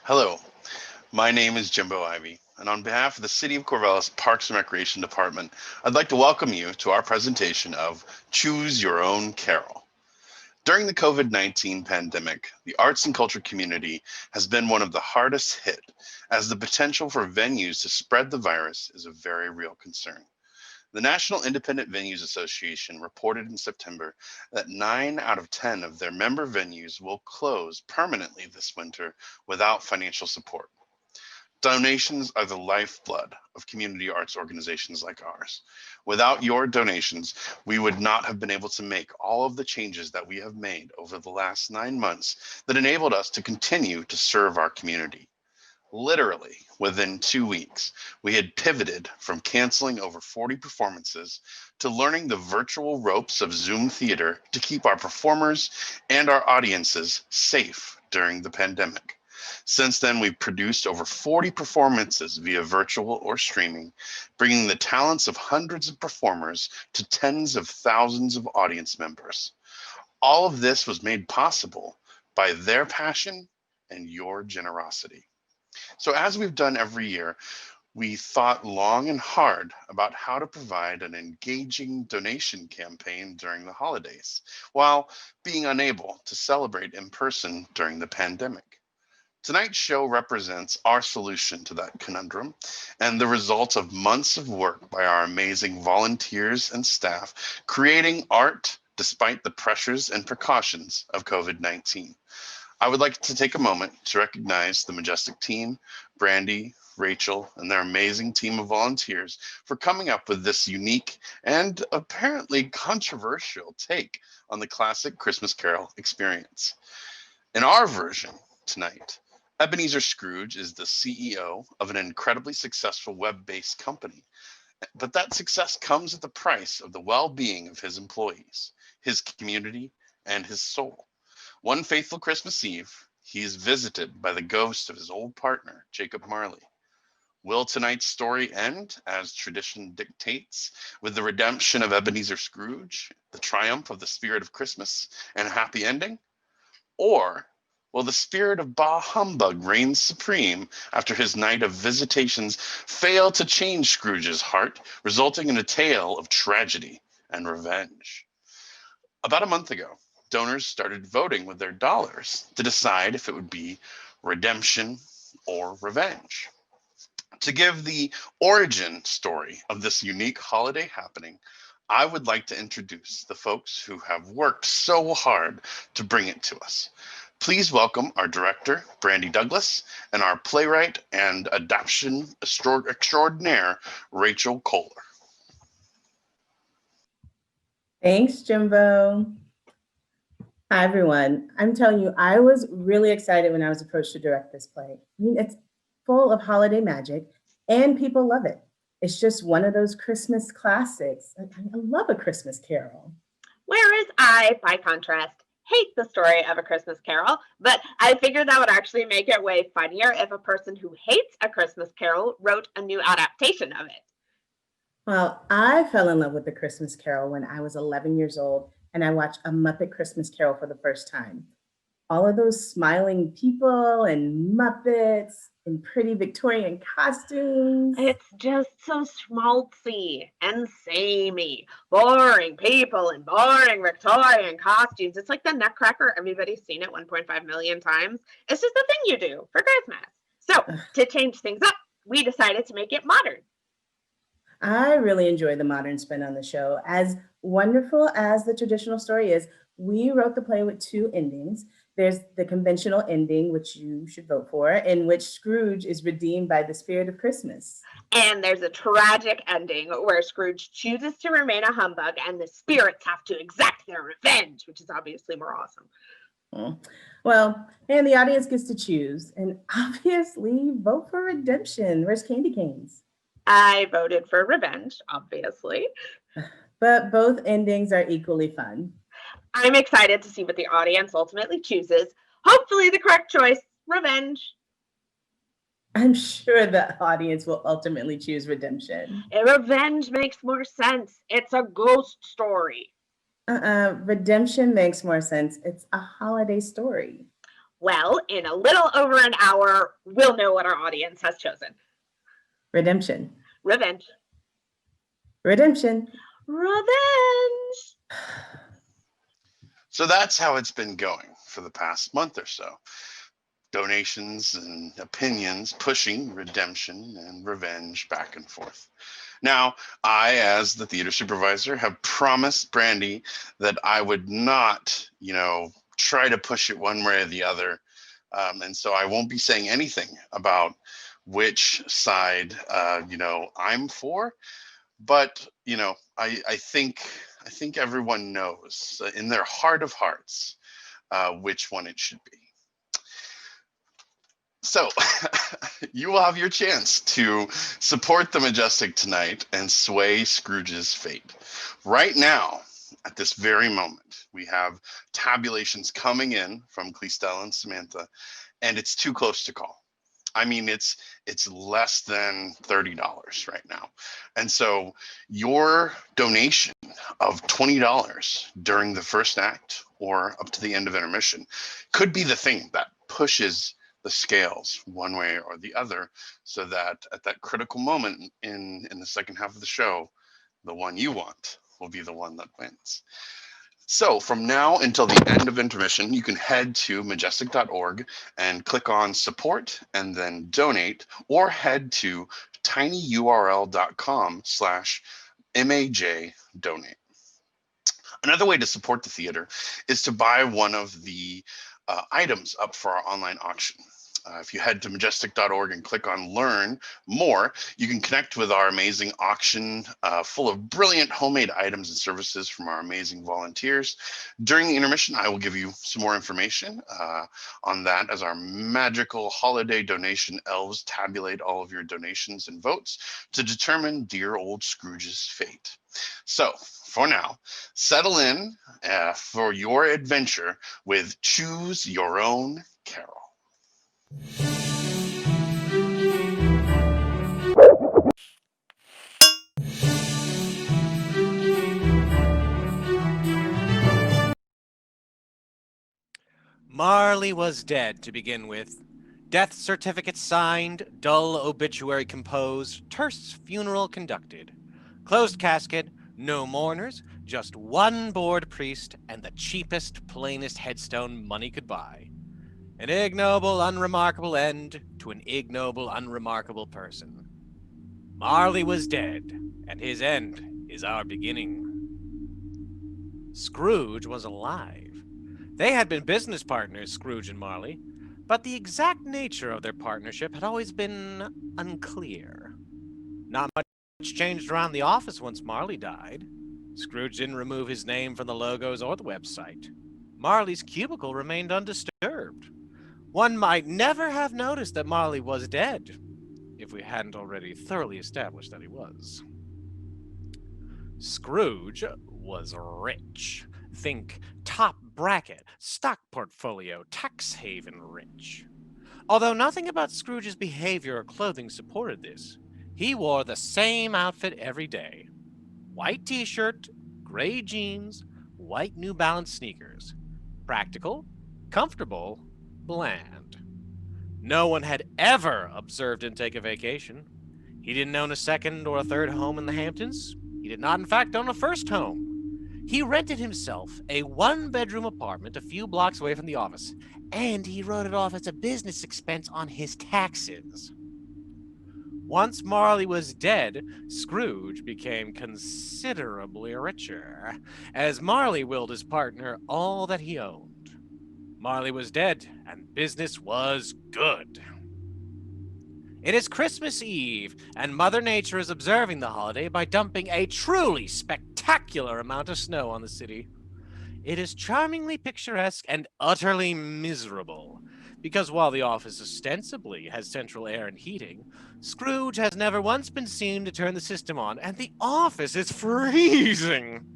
Hello, my name is Jimbo Ivy, and on behalf of the City of Corvallis Parks and Recreation Department, I'd like to welcome you to our presentation of Choose Your Own Carol. During the COVID-19 pandemic, the arts and culture community has been one of the hardest hit, as the potential for venues to spread the virus is a very real concern. The National Independent Venues Association reported in September that 9 out of 10 of their member venues will close permanently this winter without financial support. Donations are the lifeblood of community arts organizations like ours. Without your donations, we would not have been able to make all of the changes that we have made over the last 9 months that enabled us to continue to serve our community. Literally, within 2 weeks, we had pivoted from canceling over 40 performances to learning the virtual ropes of Zoom theater to keep our performers and our audiences safe during the pandemic. Since then, we've produced over 40 performances via virtual or streaming, bringing the talents of hundreds of performers to tens of thousands of audience members. All of this was made possible by their passion and your generosity. So as we've done every year, we thought long and hard about how to provide an engaging donation campaign during the holidays, while being unable to celebrate in person during the pandemic. Tonight's show represents our solution to that conundrum and the result of months of work by our amazing volunteers and staff creating art despite the pressures and precautions of COVID-19. I would like to take a moment to recognize the Majestic team, Brandi, Rachel, and their amazing team of volunteers for coming up with this unique and apparently controversial take on the classic Christmas Carol experience. In our version tonight, Ebenezer Scrooge is the CEO of an incredibly successful web-based company, but that success comes at the price of the well-being of his employees, his community, and his soul. One fateful Christmas Eve, he is visited by the ghost of his old partner, Jacob Marley. Will tonight's story end, as tradition dictates, with the redemption of Ebenezer Scrooge, the triumph of the spirit of Christmas, and a happy ending? Or will the spirit of Bah Humbug reign supreme after his night of visitations fail to change Scrooge's heart, resulting in a tale of tragedy and revenge? About a month ago, donors started voting with their dollars to decide if it would be redemption or revenge. To give the origin story of this unique holiday happening, I would like to introduce the folks who have worked so hard to bring it to us. Please welcome our director, Brandi Douglas, and our playwright and adaptation extraordinaire, Rachel Kohler. Thanks, Jimbo. Hi, everyone. I'm telling you, I was really excited when I was approached to direct this play. I mean, it's full of holiday magic and people love it. It's just one of those Christmas classics. I love A Christmas Carol. Whereas I, by contrast, hate the story of A Christmas Carol, but I figured that would actually make it way funnier if a person who hates A Christmas Carol wrote a new adaptation of it. Well, I fell in love with A Christmas Carol when I was 11 years old and I watched A Muppet Christmas Carol for the first time. All of those smiling people and Muppets in pretty Victorian costumes. It's just so schmaltzy and samey. Boring people in boring Victorian costumes. It's like the Nutcracker. Everybody's seen it 1.5 million times. It's just the thing you do for Christmas. So to change things up, we decided to make it modern. I really enjoy the modern spin on the show. As wonderful as the traditional story is, we wrote the play with 2 endings. There's the conventional ending, which you should vote for, in which Scrooge is redeemed by the spirit of Christmas. And there's a tragic ending where Scrooge chooses to remain a humbug and the spirits have to exact their revenge, which is obviously more awesome. Well, and the audience gets to choose. And obviously, vote for redemption. Where's Candy Canes? I voted for revenge, obviously. But both endings are equally fun. I'm excited to see what the audience ultimately chooses. Hopefully the correct choice, revenge. I'm sure the audience will ultimately choose redemption. Revenge makes more sense. It's a ghost story. Redemption makes more sense. It's a holiday story. Well, in a little over an hour, we'll know what our audience has chosen. Redemption. Revenge. Redemption. Revenge. So that's how it's been going for the past month or so. Donations and opinions pushing redemption and revenge back and forth. Now, I, as the theater supervisor, have promised Brandi that I would not, try to push it one way or the other. And so I won't be saying anything about which side, I'm for. But, I think everyone knows in their heart of hearts which one it should be. So you will have your chance to support the Majestic tonight and sway Scrooge's fate. Right now, at this very moment, we have tabulations coming in from Cleestelle and Samantha, and it's too close to call. I mean, it's less than $30 right now. And so your donation of $20 during the first act or up to the end of intermission could be the thing that pushes the scales one way or the other, so that at that critical moment in the second half of the show, the one you want will be the one that wins. So from now until the end of intermission, you can head to majestic.org and click on support and then donate, or head to tinyurl.com/MAJ Another way to support the theater is to buy one of the items up for our online auction. If you head to majestic.org and click on Learn More, you can connect with our amazing auction full of brilliant homemade items and services from our amazing volunteers. During the intermission, I will give you some more information on that as our magical holiday donation elves tabulate all of your donations and votes to determine dear old Scrooge's fate. So for now, settle in for your adventure with Choose Your Own Carol. Marley was dead to begin with. Death certificate signed, dull obituary composed, terse funeral conducted. Closed casket, no mourners, just one bored priest and the cheapest, plainest headstone money could buy. An ignoble, unremarkable end to an ignoble, unremarkable person. Marley was dead, and his end is our beginning. Scrooge was alive. They had been business partners, Scrooge and Marley, but the exact nature of their partnership had always been unclear. Not much changed around the office once Marley died. Scrooge didn't remove his name from the logos or the website. Marley's cubicle remained undisturbed. One might never have noticed that Marley was dead, if we hadn't already thoroughly established that he was. Scrooge was rich. Think top bracket, stock portfolio, tax haven rich. Although nothing about Scrooge's behavior or clothing supported this, he wore the same outfit every day. White t-shirt, gray jeans, white New Balance sneakers. Practical, comfortable, bland. No one had ever observed him take a vacation. He didn't own a second or a third home in the Hamptons. He did not, in fact, own a first home. He rented himself a one-bedroom apartment a few blocks away from the office, and he wrote it off as a business expense on his taxes. Once Marley was dead, Scrooge became considerably richer, as Marley willed his partner all that he owned. Marley was dead, and business was good. It is Christmas Eve, and Mother Nature is observing the holiday by dumping a truly spectacular amount of snow on the city. It is charmingly picturesque and utterly miserable, because while the office ostensibly has central air and heating, Scrooge has never once been seen to turn the system on, and the office is freezing.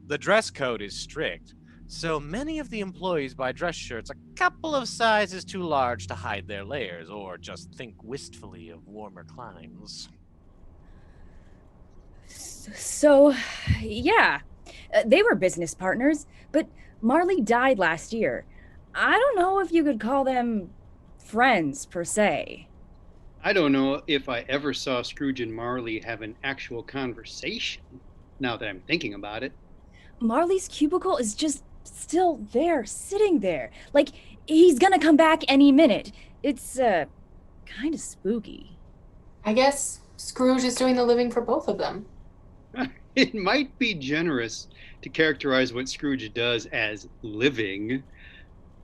The dress code is strict, so many of the employees buy dress shirts a couple of sizes too large to hide their layers, or just think wistfully of warmer climes. So, yeah, they were business partners, but Marley died last year. I don't know if you could call them friends, per se. I don't know if I ever saw Scrooge and Marley have an actual conversation, now that I'm thinking about it. Marley's cubicle is just still there, sitting there. Like, he's gonna come back any minute. It's, kind of spooky. I guess Scrooge is doing the living for both of them. It might be generous to characterize what Scrooge does as living.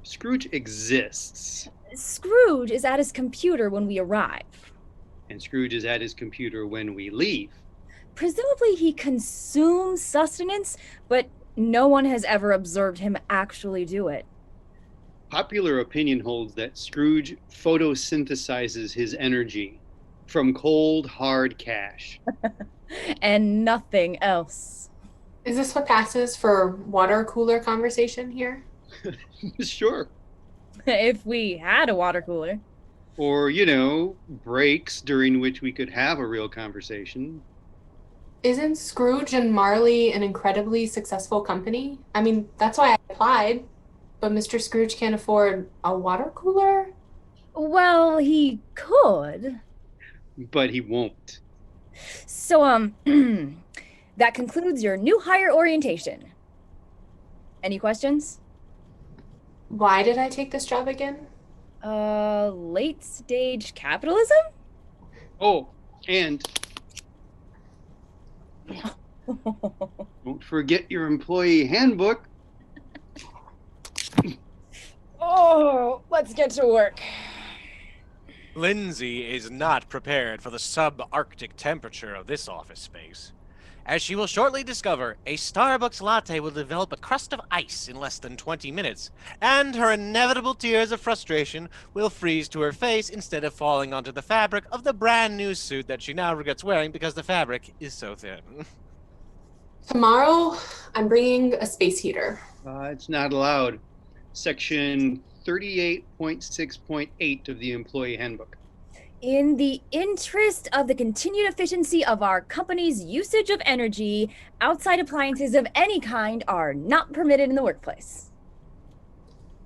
Scrooge exists, Scrooge is at his computer when we arrive. and Scrooge is at his computer when we leave. Presumably he consumes sustenance, but no one has ever observed him actually do it. Popular opinion holds that Scrooge photosynthesizes his energy from cold, hard cash. And nothing else. Is this what passes for water cooler conversation here? Sure. If we had a water cooler. Or, breaks during which we could have a real conversation. Isn't Scrooge and Marley an incredibly successful company? I mean, that's why I applied. But Mr. Scrooge can't afford a water cooler? Well, he could. But he won't. So, that concludes your new hire orientation. Any questions? Why did I take this job again? Late stage capitalism? Oh, and don't forget your employee handbook. Oh, let's get to work. Lindsay is not prepared for the subarctic temperature of this office space. As she will shortly discover, a Starbucks latte will develop a crust of ice in less than 20 minutes, and her inevitable tears of frustration will freeze to her face instead of falling onto the fabric of the brand new suit that she now regrets wearing because the fabric is so thin. Tomorrow, I'm bringing a space heater. It's not allowed. Section 38.6.8 of the employee handbook. In the interest of the continued efficiency of our company's usage of energy, outside appliances of any kind are not permitted in the workplace.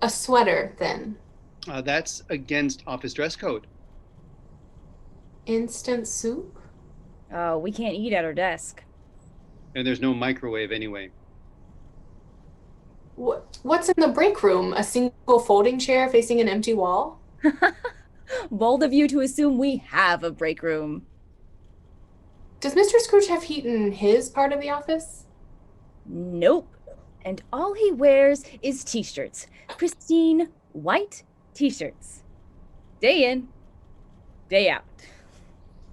A sweater, then. That's against office dress code. Instant soup? We can't eat at our desk. And there's no microwave anyway. What's in the break room? A single folding chair facing an empty wall? Bold of you to assume we have a break room. Does Mr. Scrooge have heat in his part of the office? Nope. And all he wears is t-shirts. Pristine, white t-shirts. Day in, day out.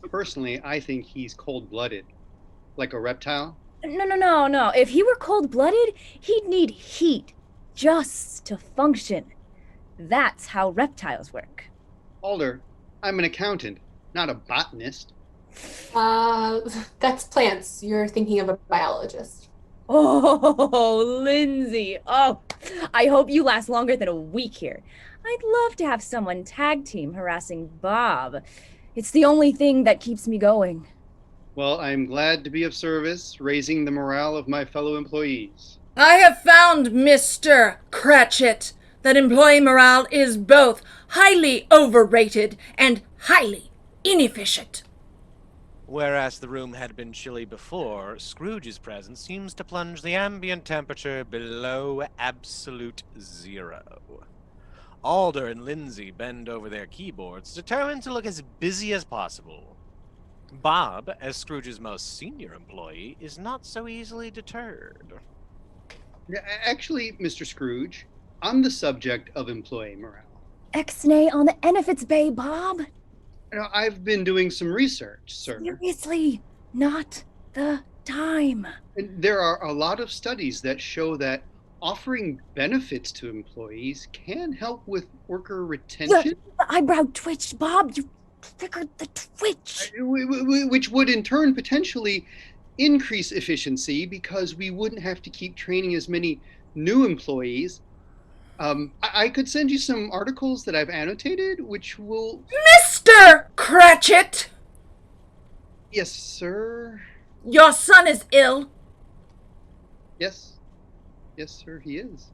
Personally, I think he's cold-blooded. Like a reptile. No. If he were cold-blooded, he'd need heat just to function. That's how reptiles work. Alder, I'm an accountant, not a botanist. That's plants. You're thinking of a biologist. Oh, Lindsay. Oh, I hope you last longer than a week here. I'd love to have someone tag team harassing Bob. It's the only thing that keeps me going. Well, I'm glad to be of service, raising the morale of my fellow employees. I have found, Mr. Cratchit, that employee morale is both highly overrated and highly inefficient. Whereas the room had been chilly before, Scrooge's presence seems to plunge the ambient temperature below absolute zero. Alder and Lindsay bend over their keyboards, determined to look as busy as possible. Bob, as Scrooge's most senior employee, is not so easily deterred. Actually, Mr. Scrooge, on the subject of employee morale, Ex-nay on the Enefits Bay, Bob. I've been doing some research, sir. Seriously, not the time. And there are a lot of studies that show that offering benefits to employees can help with worker retention. The eyebrow twitched, Bob. You triggered the twitch. Which would in turn potentially increase efficiency because we wouldn't have to keep training as many new employees. I could send you some articles that I've annotated, which will... Mr. Cratchit! Yes, sir. Your son is ill. Yes. Yes, sir, he is.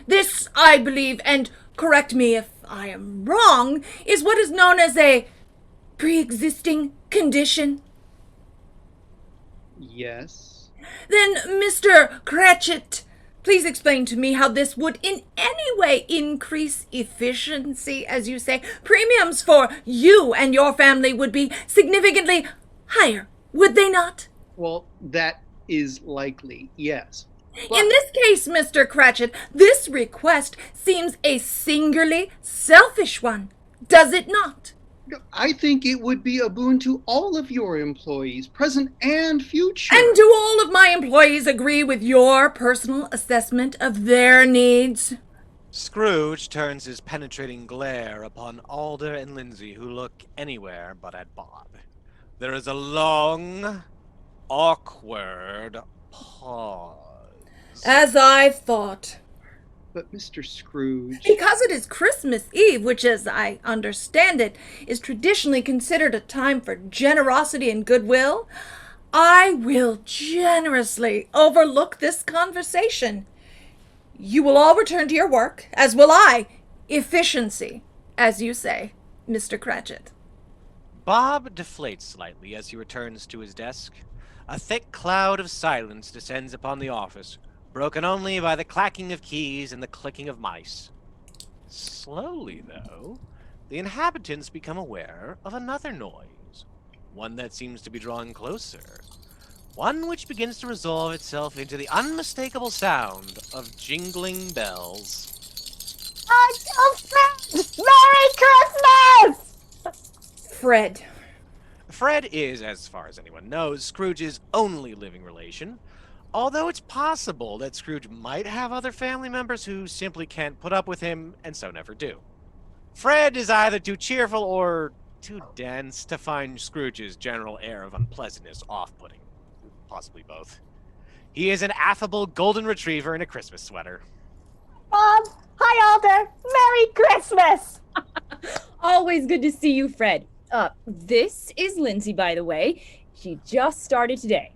This, I believe, and correct me if I am wrong, is what is known as a pre-existing condition. Yes. Then, Mr. Cratchit, please explain to me how this would in any way increase efficiency, as you say. Premiums for you and your family would be significantly higher, would they not? Well, that is likely, yes. In this case, Mr. Cratchit, this request seems a singularly selfish one, does it not? I think it would be a boon to all of your employees, present and future. And do all of my employees agree with your personal assessment of their needs? Scrooge turns his penetrating glare upon Alder and Lindsay, who look anywhere but at Bob. There is a long, awkward pause. As I thought. But Mr. Scrooge... Because it is Christmas Eve, which, as I understand it, is traditionally considered a time for generosity and goodwill, I will generously overlook this conversation. You will all return to your work, as will I. Efficiency, as you say, Mr. Cratchit. Bob deflates slightly as he returns to his desk. A thick cloud of silence descends upon the office, broken only by the clacking of keys and the clicking of mice. Slowly, though, the inhabitants become aware of another noise, one that seems to be drawing closer, one which begins to resolve itself into the unmistakable sound of jingling bells. Uncle Fred! Merry Christmas! Fred. Fred is, as far as anyone knows, Scrooge's only living relation, although it's possible that Scrooge might have other family members who simply can't put up with him and so never do. Fred is either too cheerful or too dense to find Scrooge's general air of unpleasantness off-putting. Possibly both. He is an affable golden retriever in a Christmas sweater. Bob! Hi, Alder! Merry Christmas! Always good to see you, Fred. This is Lindsay, by the way. She just started today.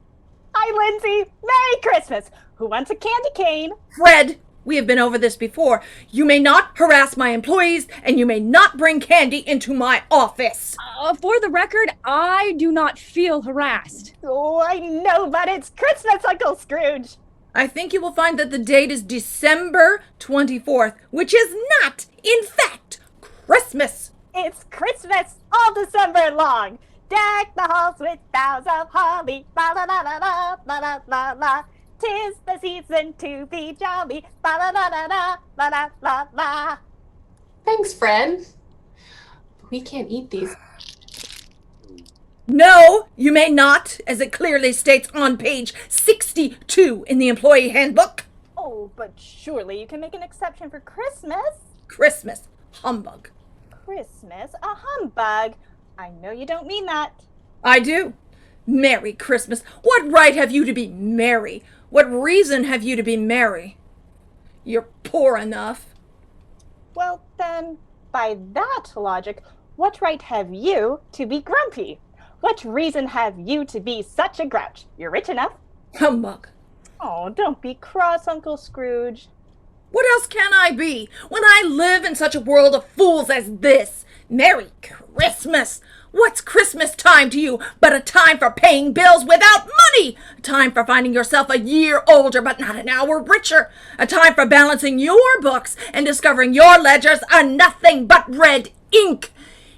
Hi, Lindsay! Merry Christmas! Who wants a candy cane? Fred, we have been over this before. You may not harass my employees, and you may not bring candy into my office. For the record, I do not feel harassed. Oh, I know, but it's Christmas, Uncle Scrooge! I think you will find that the date is December 24th, which is not, in fact, Christmas. It's Christmas all December long! Deck the halls with boughs of holly, la la la la la la la la la. 'Tis the season to be jolly, la la la la la la la la la. Thanks, Fred. But we can't eat these. No, you may not, as it clearly states on page 62 in the employee handbook. Oh, but surely you can make an exception for Christmas. Christmas humbug. Christmas? A humbug? I know you don't mean that. I do. Merry Christmas. What right have you to be merry? What reason have you to be merry? You're poor enough. Well, then, by that logic, what right have you to be grumpy? What reason have you to be such a grouch? You're rich enough? Humbug. Oh, don't be cross, Uncle Scrooge. What else can I be when I live in such a world of fools as this? Merry Christmas! What's Christmas time to you but a time for paying bills without money? A time for finding yourself a year older but not an hour richer? A time for balancing your books and discovering your ledgers are nothing but red ink?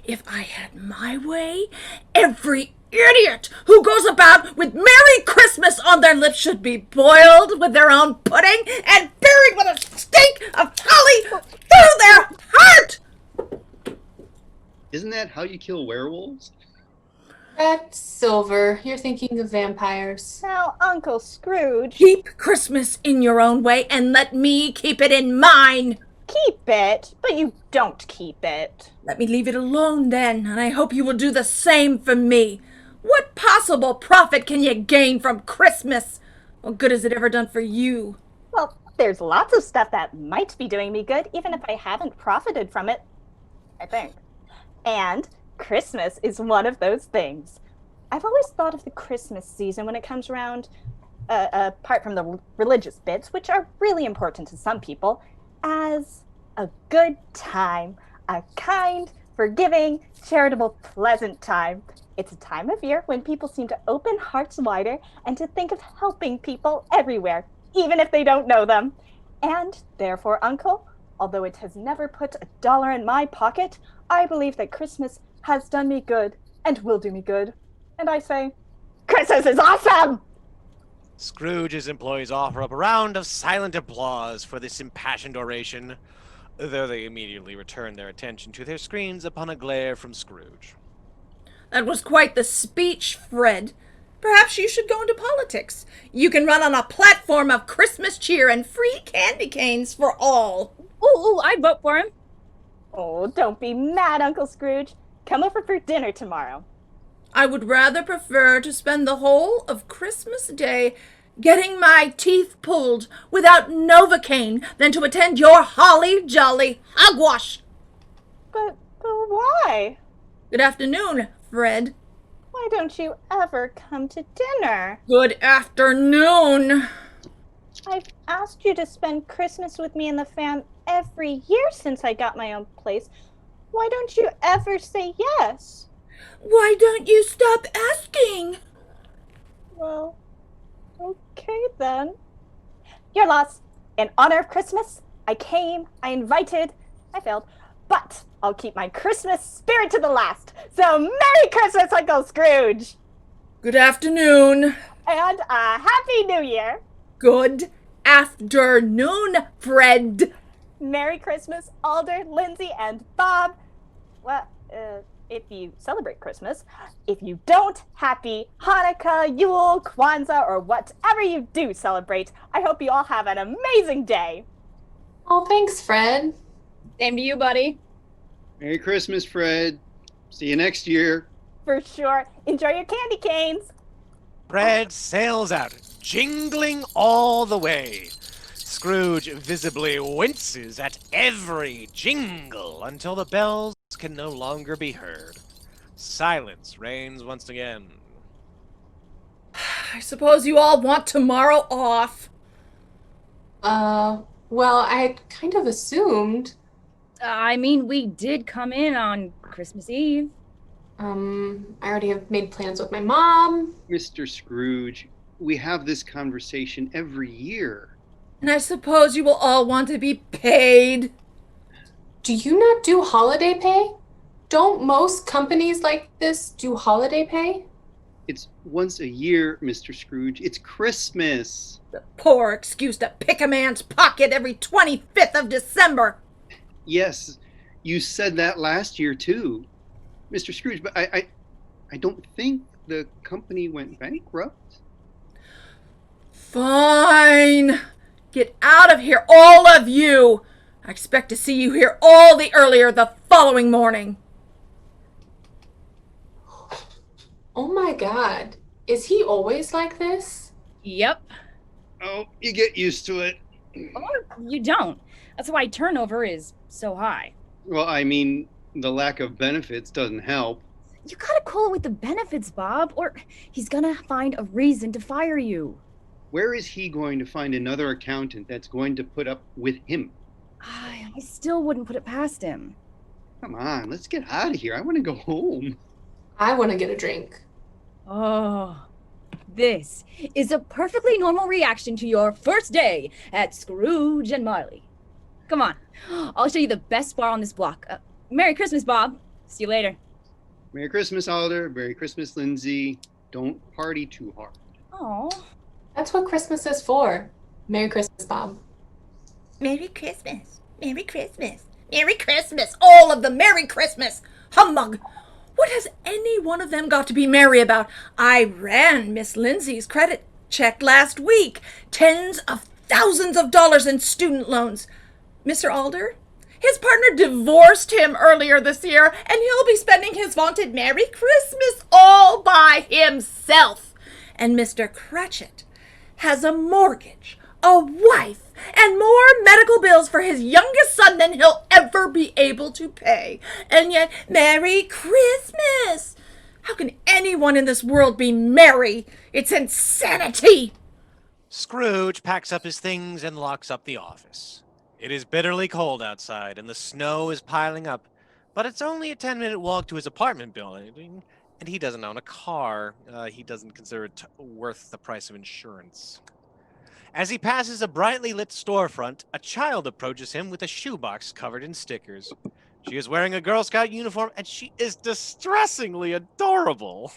If I had my way, every idiot who goes about with Merry Christmas on their lips should be boiled with their own pudding and buried with a stake of holly through their heart! Isn't that how you kill werewolves? That's Silver. You're thinking of vampires. Now, Uncle Scrooge, Keep Christmas in your own way and let me keep it in mine. keep it, but you don't keep it. Let me leave it alone then, and I hope you will do the same for me. What possible profit can you gain from Christmas? What good has it ever done for you? Well, there's lots of stuff that might be doing me good, even if I haven't profited from it, I think. And Christmas is one of those things. I've always thought of the Christmas season when it comes around, apart from the religious bits, which are really important to some people, as a good time, a kind, forgiving, charitable, pleasant time. It's a time of year when people seem to open hearts wider and to think of helping people everywhere, even if they don't know them. And therefore, Uncle, although it has never put $1 in my pocket, I believe that Christmas has done me good and will do me good. And I say, Christmas is awesome! Scrooge's employees offer up a round of silent applause for this impassioned oration, though they immediately return their attention to their screens upon a glare from Scrooge. That was quite the speech, Fred. Perhaps you should go into politics. You can run on a platform of Christmas cheer and free candy canes for all. Ooh, I'd vote for him. Oh, don't be mad, Uncle Scrooge. Come over for dinner tomorrow. I would rather prefer to spend the whole of Christmas Day getting my teeth pulled without Novocaine than to attend your holly jolly hogwash. But why? Good afternoon, Fred. Why don't you ever come to dinner? Good afternoon. I've asked you to spend Christmas with me and the fam every year since I got my own place. Why don't you ever say yes? Why don't you stop asking? Well, okay then. Your loss. In honor of Christmas, I came, I invited, I failed, but I'll keep my Christmas spirit to the last. So Merry Christmas, Uncle Scrooge! Good afternoon. And a Happy New Year! Good afternoon, Fred. Merry Christmas, Alder, Lindsay, and Bob. Well, if you celebrate Christmas. If you don't, happy Hanukkah, Yule, Kwanzaa, or whatever you do celebrate. I hope you all have an amazing day. Oh, thanks, Fred. Same to you, buddy. Merry Christmas, Fred. See you next year. For sure. Enjoy your candy canes. Fred sails out, jingling all the way. Scrooge visibly winces at every jingle until the bells can no longer be heard. Silence reigns once again. I suppose you all want tomorrow off. Well, I had kind of assumed. I mean, we did come in on Christmas Eve. I already have made plans with my mom. Mr. Scrooge, we have this conversation every year. And I suppose you will all want to be paid. Do you not do holiday pay? Don't most companies like this do holiday pay? It's once a year, Mr. Scrooge. It's Christmas. The poor excuse to pick a man's pocket every 25th of December. Yes, you said that last year too, Mr. Scrooge, but I don't think the company went bankrupt. Fine. Get out of here, all of you. I expect to see you here all the earlier the following morning. Oh my god. Is he always like this? Yep. Oh, you get used to it. Or you don't. That's why turnover is so high. Well, I mean, the lack of benefits doesn't help. You gotta cool it with the benefits, Bob, or he's gonna find a reason to fire you. Where is he going to find another accountant that's going to put up with him? I still wouldn't put it past him. Come on, let's get out of here. I want to go home. I want to get a drink. Oh, this is a perfectly normal reaction to your first day at Scrooge and Marley. Come on, I'll show you the best bar on this block. Merry Christmas, Bob. See you later. Merry Christmas, Alder. Merry Christmas, Lindsay. Don't party too hard. Oh. That's what Christmas is for. Merry Christmas, Bob. Merry Christmas. Merry Christmas. Merry Christmas. All of the Merry Christmas. Humbug. What has any one of them got to be merry about? I ran Miss Lindsay's credit check last week. Tens of thousands of dollars in student loans. Mr. Alder? His partner divorced him earlier this year, and he'll be spending his vaunted Merry Christmas all by himself. And Mr. Cratchit has a mortgage, a wife, and more medical bills for his youngest son than he'll ever be able to pay. And yet, Merry Christmas! How can anyone in this world be merry? It's insanity! Scrooge packs up his things and locks up the office. It is bitterly cold outside, and the snow is piling up, but it's only a 10-minute walk to his apartment building, and he doesn't own a car. He doesn't consider it worth the price of insurance. As he passes a brightly lit storefront, a child approaches him with a shoebox covered in stickers. She is wearing a Girl Scout uniform, and she is distressingly adorable.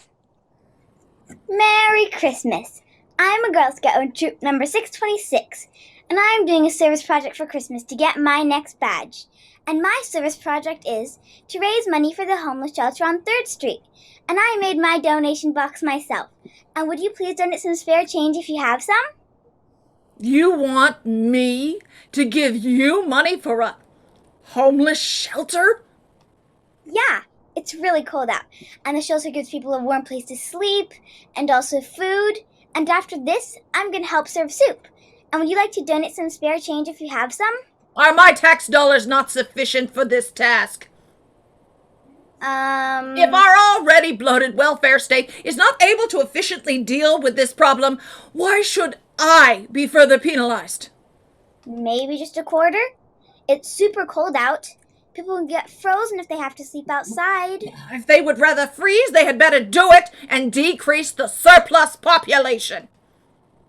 Merry Christmas. I'm a Girl Scout in troop number 626, and I'm doing a service project for Christmas to get my next badge. And my service project is to raise money for the homeless shelter on 3rd Street. And I made my donation box myself. And would you please donate some spare change if you have some? You want me to give you money for a homeless shelter? Yeah, it's really cold out. And the shelter gives people a warm place to sleep and also food. And after this, I'm going to help serve soup. And would you like to donate some spare change if you have some? Are my tax dollars not sufficient for this task? If our already bloated welfare state is not able to efficiently deal with this problem, why should I be further penalized? Maybe just a quarter? It's super cold out. People can get frozen if they have to sleep outside. If they would rather freeze, they had better do it and decrease the surplus population.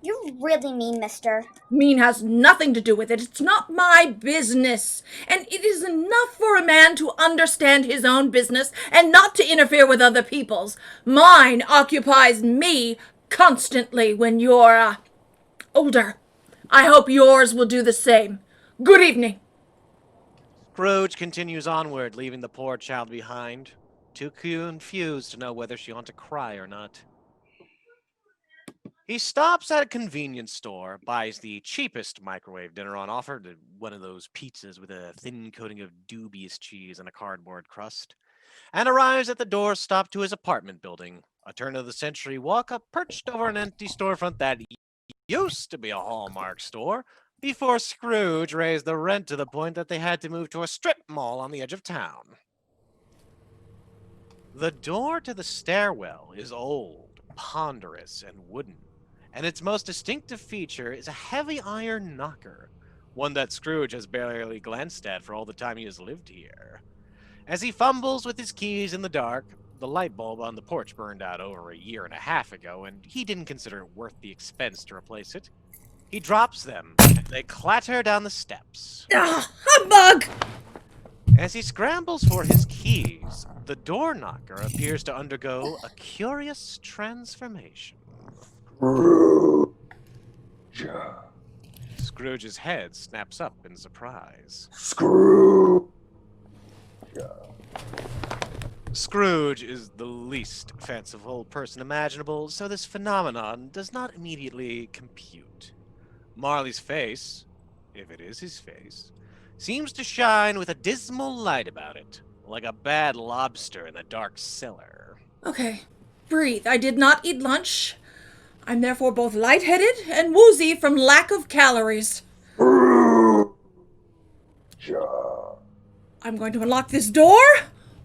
You're really mean, mister. Mean has nothing to do with it. It's not my business. And it is enough for a man to understand his own business and not to interfere with other people's. Mine occupies me constantly when you're, older. I hope yours will do the same. Good evening. Scrooge continues onward, leaving the poor child behind, too confused to know whether she ought to cry or not. He stops at a convenience store, buys the cheapest microwave dinner on offer, one of those pizzas with a thin coating of dubious cheese and a cardboard crust, and arrives at the doorstop to his apartment building, a turn-of-the-century walk-up perched over an empty storefront that used to be a Hallmark store, before Scrooge raised the rent to the point that they had to move to a strip mall on the edge of town. The door to the stairwell is old, ponderous, and wooden, and its most distinctive feature is a heavy iron knocker, one that Scrooge has barely glanced at for all the time he has lived here. As he fumbles with his keys in the dark, the light bulb on the porch burned out over a year and a half ago, and he didn't consider it worth the expense to replace it. He drops them, and they clatter down the steps. Humbug! As he scrambles for his keys, the door knocker appears to undergo a curious transformation. Scrooge's head snaps up in surprise. Scrooge is the least fanciful person imaginable, so this phenomenon does not immediately compute. Marley's face, if it is his face, seems to shine with a dismal light about it, like a bad lobster in the dark cellar. Okay, breathe. I did not eat lunch. I'm therefore both lightheaded and woozy from lack of calories. I'm going to unlock this door,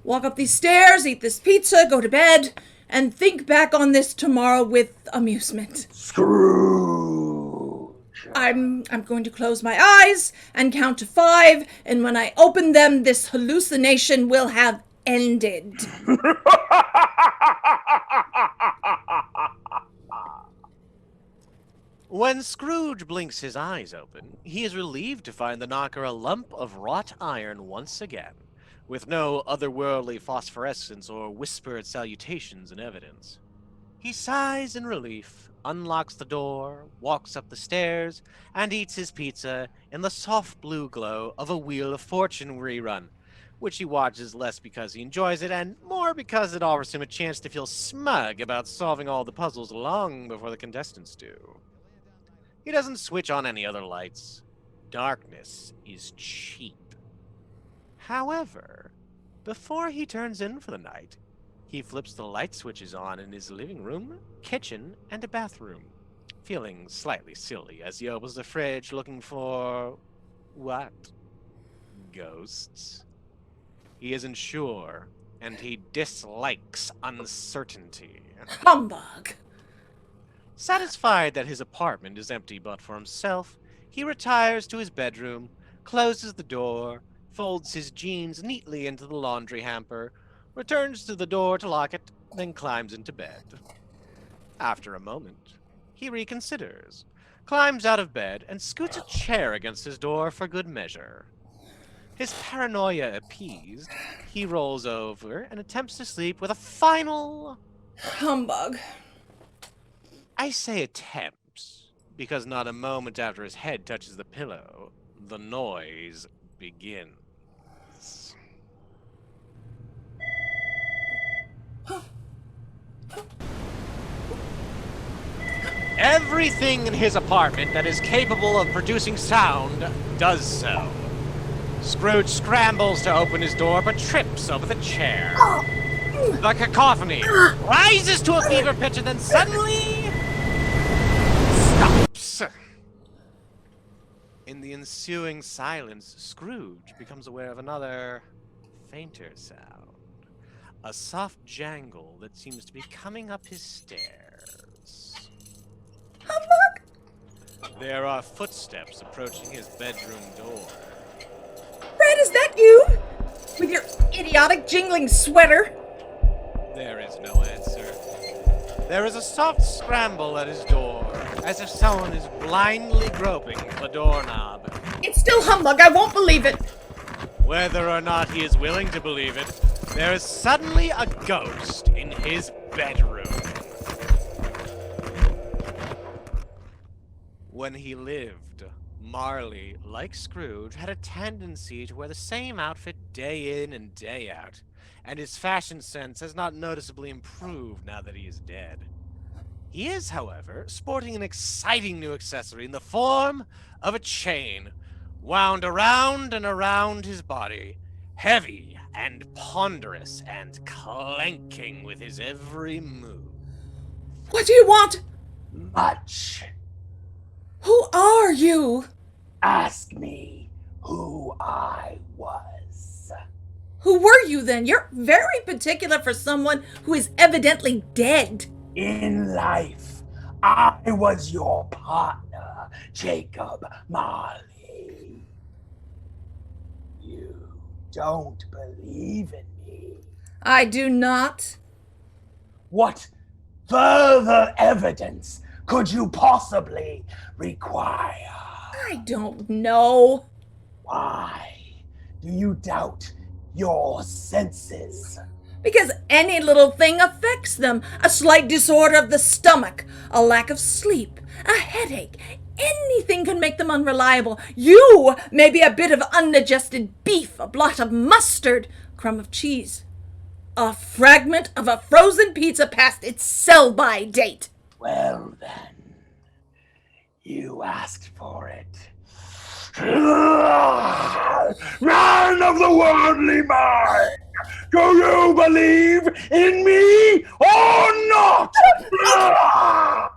walk up these stairs, eat this pizza, go to bed, and think back on this tomorrow with amusement. I'm going to close my eyes and count to 5, and when I open them, this hallucination will have ended. When Scrooge blinks his eyes open, he is relieved to find the knocker a lump of wrought iron once again, with no otherworldly phosphorescence or whispered salutations in evidence. He sighs in relief, unlocks the door, walks up the stairs, and eats his pizza in the soft blue glow of a Wheel of Fortune rerun, which he watches less because he enjoys it and more because it offers him a chance to feel smug about solving all the puzzles long before the contestants do. He doesn't switch on any other lights. Darkness is cheap. However, before he turns in for the night, he flips the light switches on in his living room, kitchen, and a bathroom, feeling slightly silly as he opens the fridge looking for... what? Ghosts? He isn't sure, and he dislikes uncertainty. Humbug! Satisfied that his apartment is empty but for himself, he retires to his bedroom, closes the door, folds his jeans neatly into the laundry hamper, returns to the door to lock it, then climbs into bed. After a moment, he reconsiders, climbs out of bed, and scoots a chair against his door for good measure. His paranoia appeased, he rolls over and attempts to sleep with a final... Humbug. I say attempts, because not a moment after his head touches the pillow, the noise begins. Everything in his apartment that is capable of producing sound does so. Scrooge scrambles to open his door, but trips over the chair. The cacophony rises to a fever pitch and then suddenly stops. In the ensuing silence, Scrooge becomes aware of another, fainter sound. A soft jangle that seems to be coming up his stairs. Humbug! There are footsteps approaching his bedroom door. Fred, is that you? With your idiotic jingling sweater? There is no answer. There is a soft scramble at his door, as if someone is blindly groping the doorknob. It's still humbug. I won't believe it. Whether or not he is willing to believe it, there is suddenly a ghost in his bedroom. When he lived, Marley, like Scrooge, had a tendency to wear the same outfit day in and day out, and his fashion sense has not noticeably improved now that he is dead. He is, however, sporting an exciting new accessory in the form of a chain, wound around and around his body, heavy and ponderous and clanking with his every move. What do you want? Much. Who are you? Ask me who I was. Who were you then? You're very particular for someone who is evidently dead. In life, I was your partner, Jacob Marley. You don't believe in me. I do not. What further evidence could you possibly require? I don't know. Why do you doubt your senses? Because any little thing affects them. A slight disorder of the stomach, a lack of sleep, a headache. Anything can make them unreliable. You may be a bit of undigested beef, a blot of mustard, a crumb of cheese, a fragment of a frozen pizza past its sell-by date. Well then, you asked for it. Man of the worldly mind! Do you believe in me or not?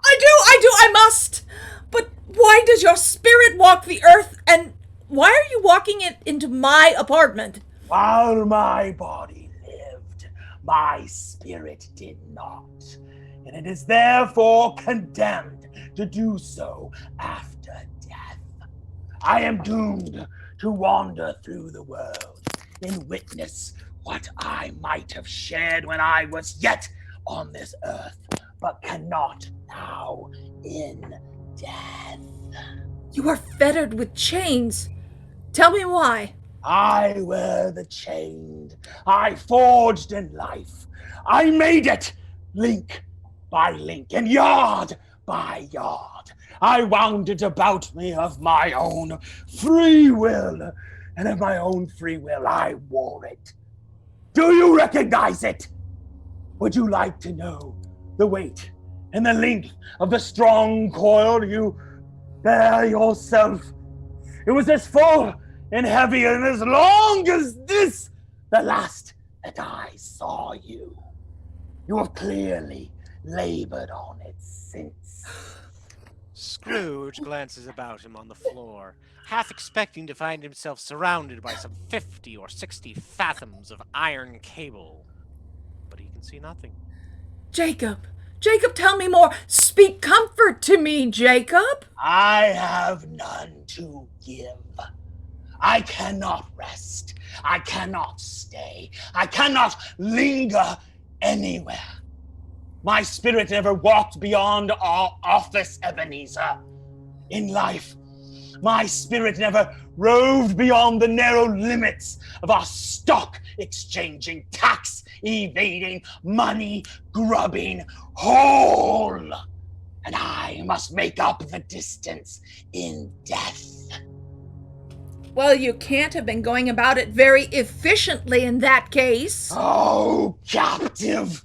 I do, I must. But why does your spirit walk the earth, and why are you walking it into my apartment? While my body lived, my spirit did not, and it is therefore condemned to do so after death. I am doomed to wander through the world and witness what I might have shared when I was yet on this earth, but cannot now in death. You are fettered with chains. Tell me why. I wear the chain I forged in life. I made it link by link and yard by yard. I wound it about me of my own free will, and of my own free will I wore it. Do you recognize it? Would you like to know the weight and the length of the strong coil you bear yourself? It was as full and heavy and as long as this, the last that I saw you. You have clearly labored on it since. Scrooge glances about him on the floor, half expecting to find himself surrounded by some 50 or 60 fathoms of iron cable. But he can see nothing. Jacob, tell me more. Speak comfort to me, Jacob. I have none to give. I cannot rest. I cannot stay. I cannot linger anywhere. My spirit never walked beyond our office, Ebenezer. In life, my spirit never roved beyond the narrow limits of our stock exchanging, tax evading, money grubbing hole. And I must make up the distance in death. Well, you can't have been going about it very efficiently in that case. Oh, captive,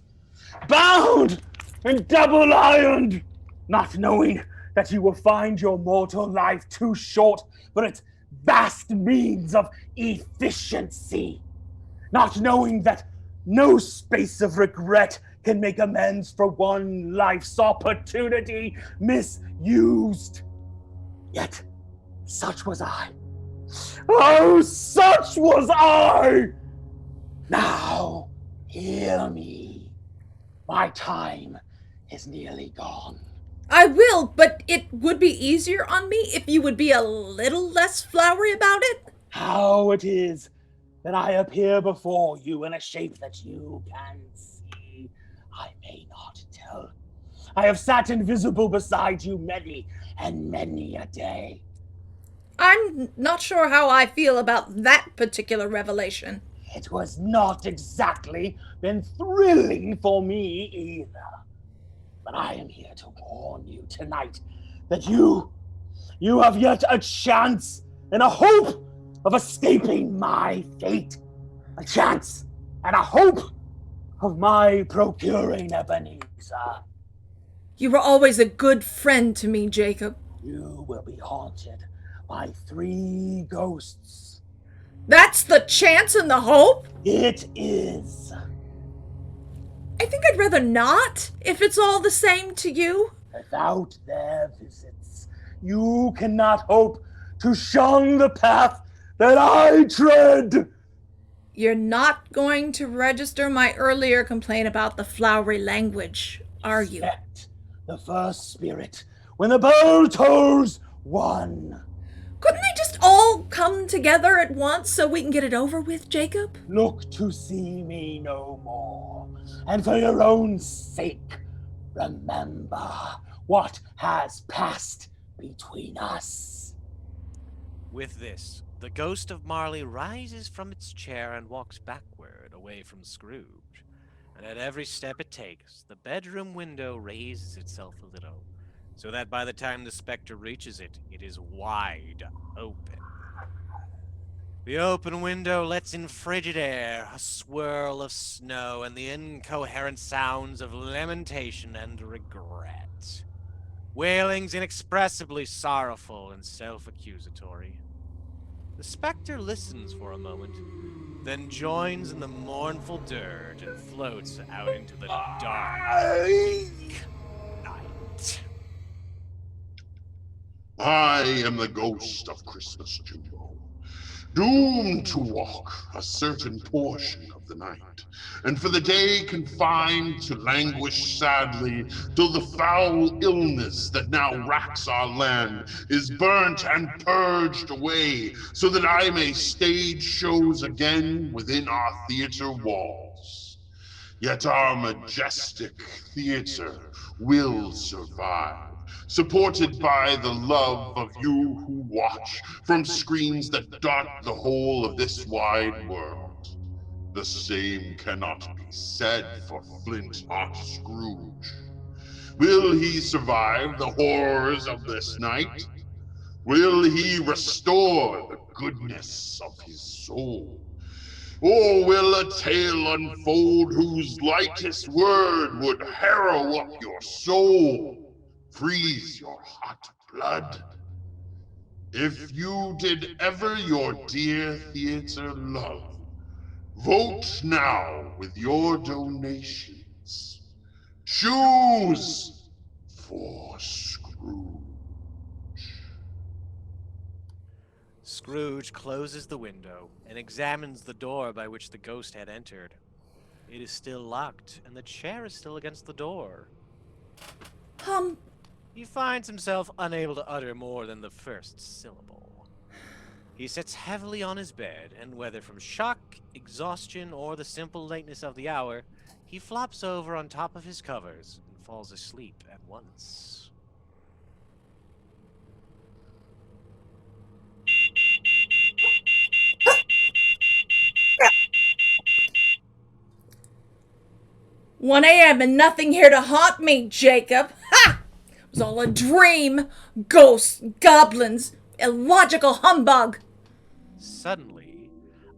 bound and double ironed, not knowing that you will find your mortal life too short for its vast means of efficiency, not knowing that no space of regret can make amends for one life's opportunity misused. Yet, such was I. Oh, such was I! Now, hear me. My time is nearly gone. I will, but it would be easier on me if you would be a little less flowery about it. How it is that I appear before you in a shape that you can see, I may not tell. I have sat invisible beside you many and many a day. I'm not sure how I feel about that particular revelation. It was not exactly been thrilling for me either. But I am here to warn you tonight that you have yet a chance and a hope of escaping my fate. A chance and a hope of my procuring Ebenezer. You were always a good friend to me, Jacob. You will be haunted by 3 ghosts. That's the chance and the hope? It is. I think I'd rather not, if it's all the same to you. Without their visits, you cannot hope to shun the path that I tread. You're not going to register my earlier complaint about the flowery language, are you? Expect the first spirit when the bell tolls 1. Couldn't they just all come together at once so we can get it over with, Jacob? Look to see me no more, and for your own sake, remember what has passed between us. With this, the ghost of Marley rises from its chair and walks backward away from Scrooge. And at every step it takes, the bedroom window raises itself a little, so that by the time the specter reaches it, it is wide open. The open window lets in frigid air, a swirl of snow, and the incoherent sounds of lamentation and regret. Wailings inexpressibly sorrowful and self-accusatory. The specter listens for a moment, then joins in the mournful dirge and floats out into the dark night. I am the ghost of Christmas, Jumbo, doomed to walk a certain portion of the night, and for the day confined to languish sadly till the foul illness that now racks our land is burnt and purged away, so that I may stage shows again within our theater walls. Yet our majestic theater will survive, supported by the love of you who watch from screens that dot the whole of this wide world. The same cannot be said for Flint-Hot Scrooge. Will he survive the horrors of this night? Will he restore the goodness of his soul? Or will a tale unfold whose lightest word would harrow up your soul, freeze your hot blood? If you did ever your dear theater love, vote now with your donations. Choose for Scrooge. Scrooge closes the window and examines the door by which the ghost had entered. It is still locked, and the chair is still against the door. He finds himself unable to utter more than the first syllable. He sits heavily on his bed, and whether from shock, exhaustion, or the simple lateness of the hour, he flops over on top of his covers and falls asleep at once. "1 a.m. and nothing here to haunt me, Jacob. Ha! It was all a dream. Ghosts, goblins, illogical humbug." Suddenly,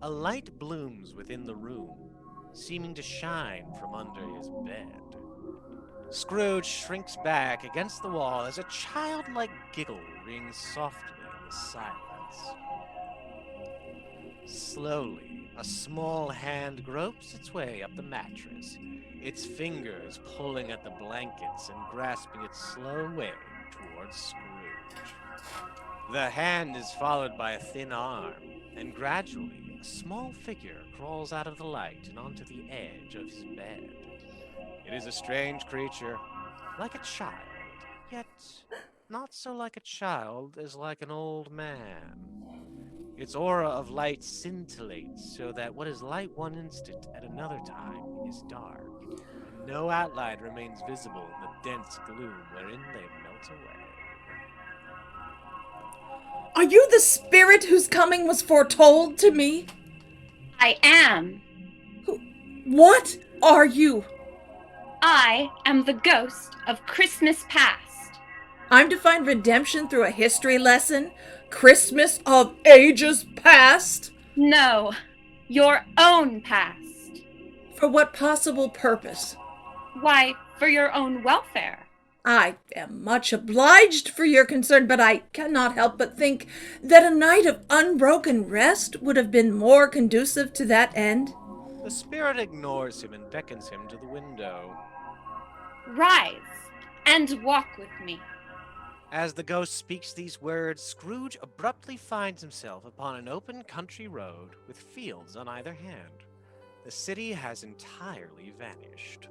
a light blooms within the room, seeming to shine from under his bed. Scrooge shrinks back against the wall as a childlike giggle rings softly in the silence. Slowly, a small hand gropes its way up the mattress, its fingers pulling at the blankets and grasping its slow way towards Scrooge. The hand is followed by a thin arm, and gradually a small figure crawls out of the light and onto the edge of his bed. It is a strange creature, like a child, yet not so like a child as like an old man. Its aura of light scintillates so that what is light one instant at another time is dark, and no outline remains visible in the dense gloom wherein they melt away. "Are you the spirit whose coming was foretold to me?" I am. "What are you?" I am the ghost of Christmas past. "I'm to find redemption through a history lesson? Christmas of ages past?" No, your own past. "For what possible purpose?" Why, for your own welfare. "I am much obliged for your concern, but I cannot help but think that a night of unbroken rest would have been more conducive to that end." The spirit ignores him and beckons him to the window. Rise and walk with me. As the ghost speaks these words, Scrooge abruptly finds himself upon an open country road with fields on either hand. The city has entirely vanished.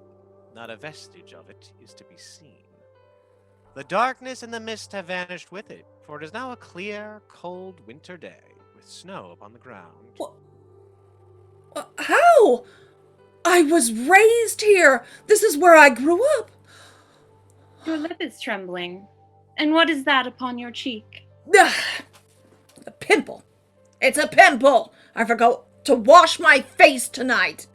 Not a vestige of it is to be seen. The darkness and the mist have vanished with it, for it is now a clear, cold winter day, with snow upon the ground. How? I was raised here. This is where I grew up. Your lip is trembling. And what is that upon your cheek? A pimple. It's a pimple. I forgot to wash my face tonight.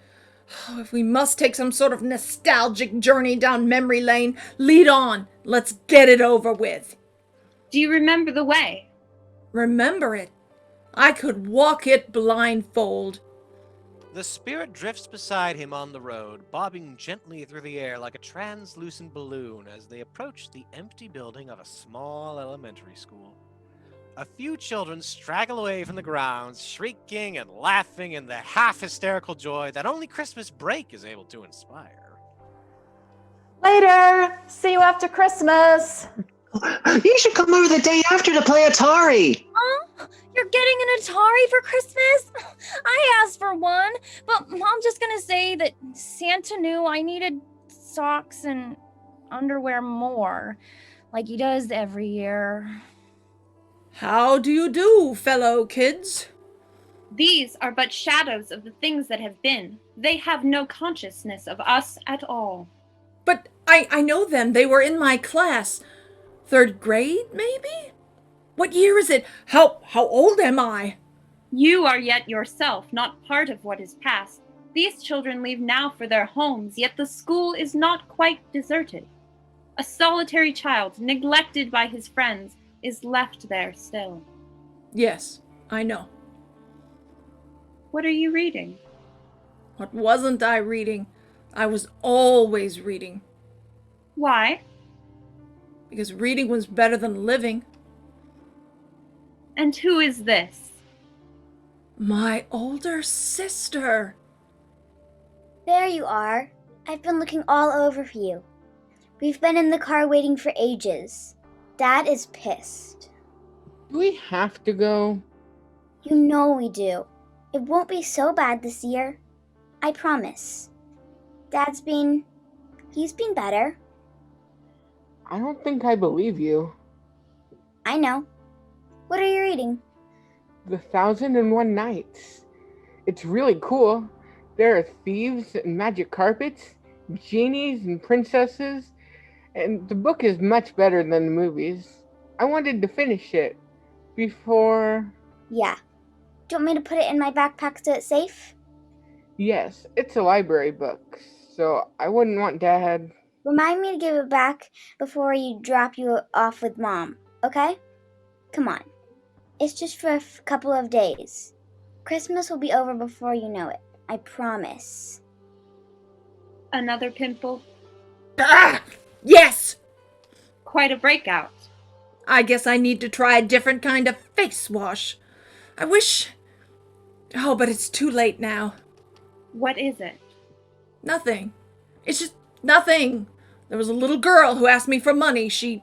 Oh, if we must take some sort of nostalgic journey down memory lane, lead on. Let's get it over with. Do you remember the way? Remember it? I could walk it blindfold. The spirit drifts beside him on the road, bobbing gently through the air like a translucent balloon as they approach the empty building of a small elementary school. A few children straggle away from the grounds, shrieking and laughing in the half-hysterical joy that only Christmas break is able to inspire. Later! See you after Christmas! You should come over the day after to play Atari. Oh, you're getting an Atari for Christmas? I asked for one, but Mom's just gonna say that Santa knew I needed socks and underwear more, like he does every year. How do you do, fellow kids? These are but shadows of the things that have been. They have no consciousness of us at all. But I know them. They were in my class. 3rd grade, maybe? What year is it? How old am I? You are yet yourself not part of what is past. These children leave now for their homes, yet the school is not quite deserted. A solitary child, neglected by his friends, is left there still. Yes, I know. What are you reading? What wasn't I reading? I was always reading. Why? Because reading was better than living. And who is this? My older sister. There you are. I've been looking all over for you. We've been in the car waiting for ages. Dad is pissed. Do we have to go? You know we do. It won't be so bad this year. I promise. He's been better. I don't think I believe you. I know. What are you reading? The 1001 Nights. It's really cool. There are thieves and magic carpets, genies and princesses, and the book is much better than the movies. I wanted to finish it before... Yeah. Do you want me to put it in my backpack so it's safe? Yes, it's a library book, so I wouldn't want Dad... Remind me to give it back before you drop you off with Mom, okay? Come on. It's just for a couple of days. Christmas will be over before you know it. I promise. Another pimple? Ah! Yes! Quite a breakout. I guess I need to try a different kind of face wash. I wish... Oh, but it's too late now. What is it? Nothing. It's just nothing. There was a little girl who asked me for money. She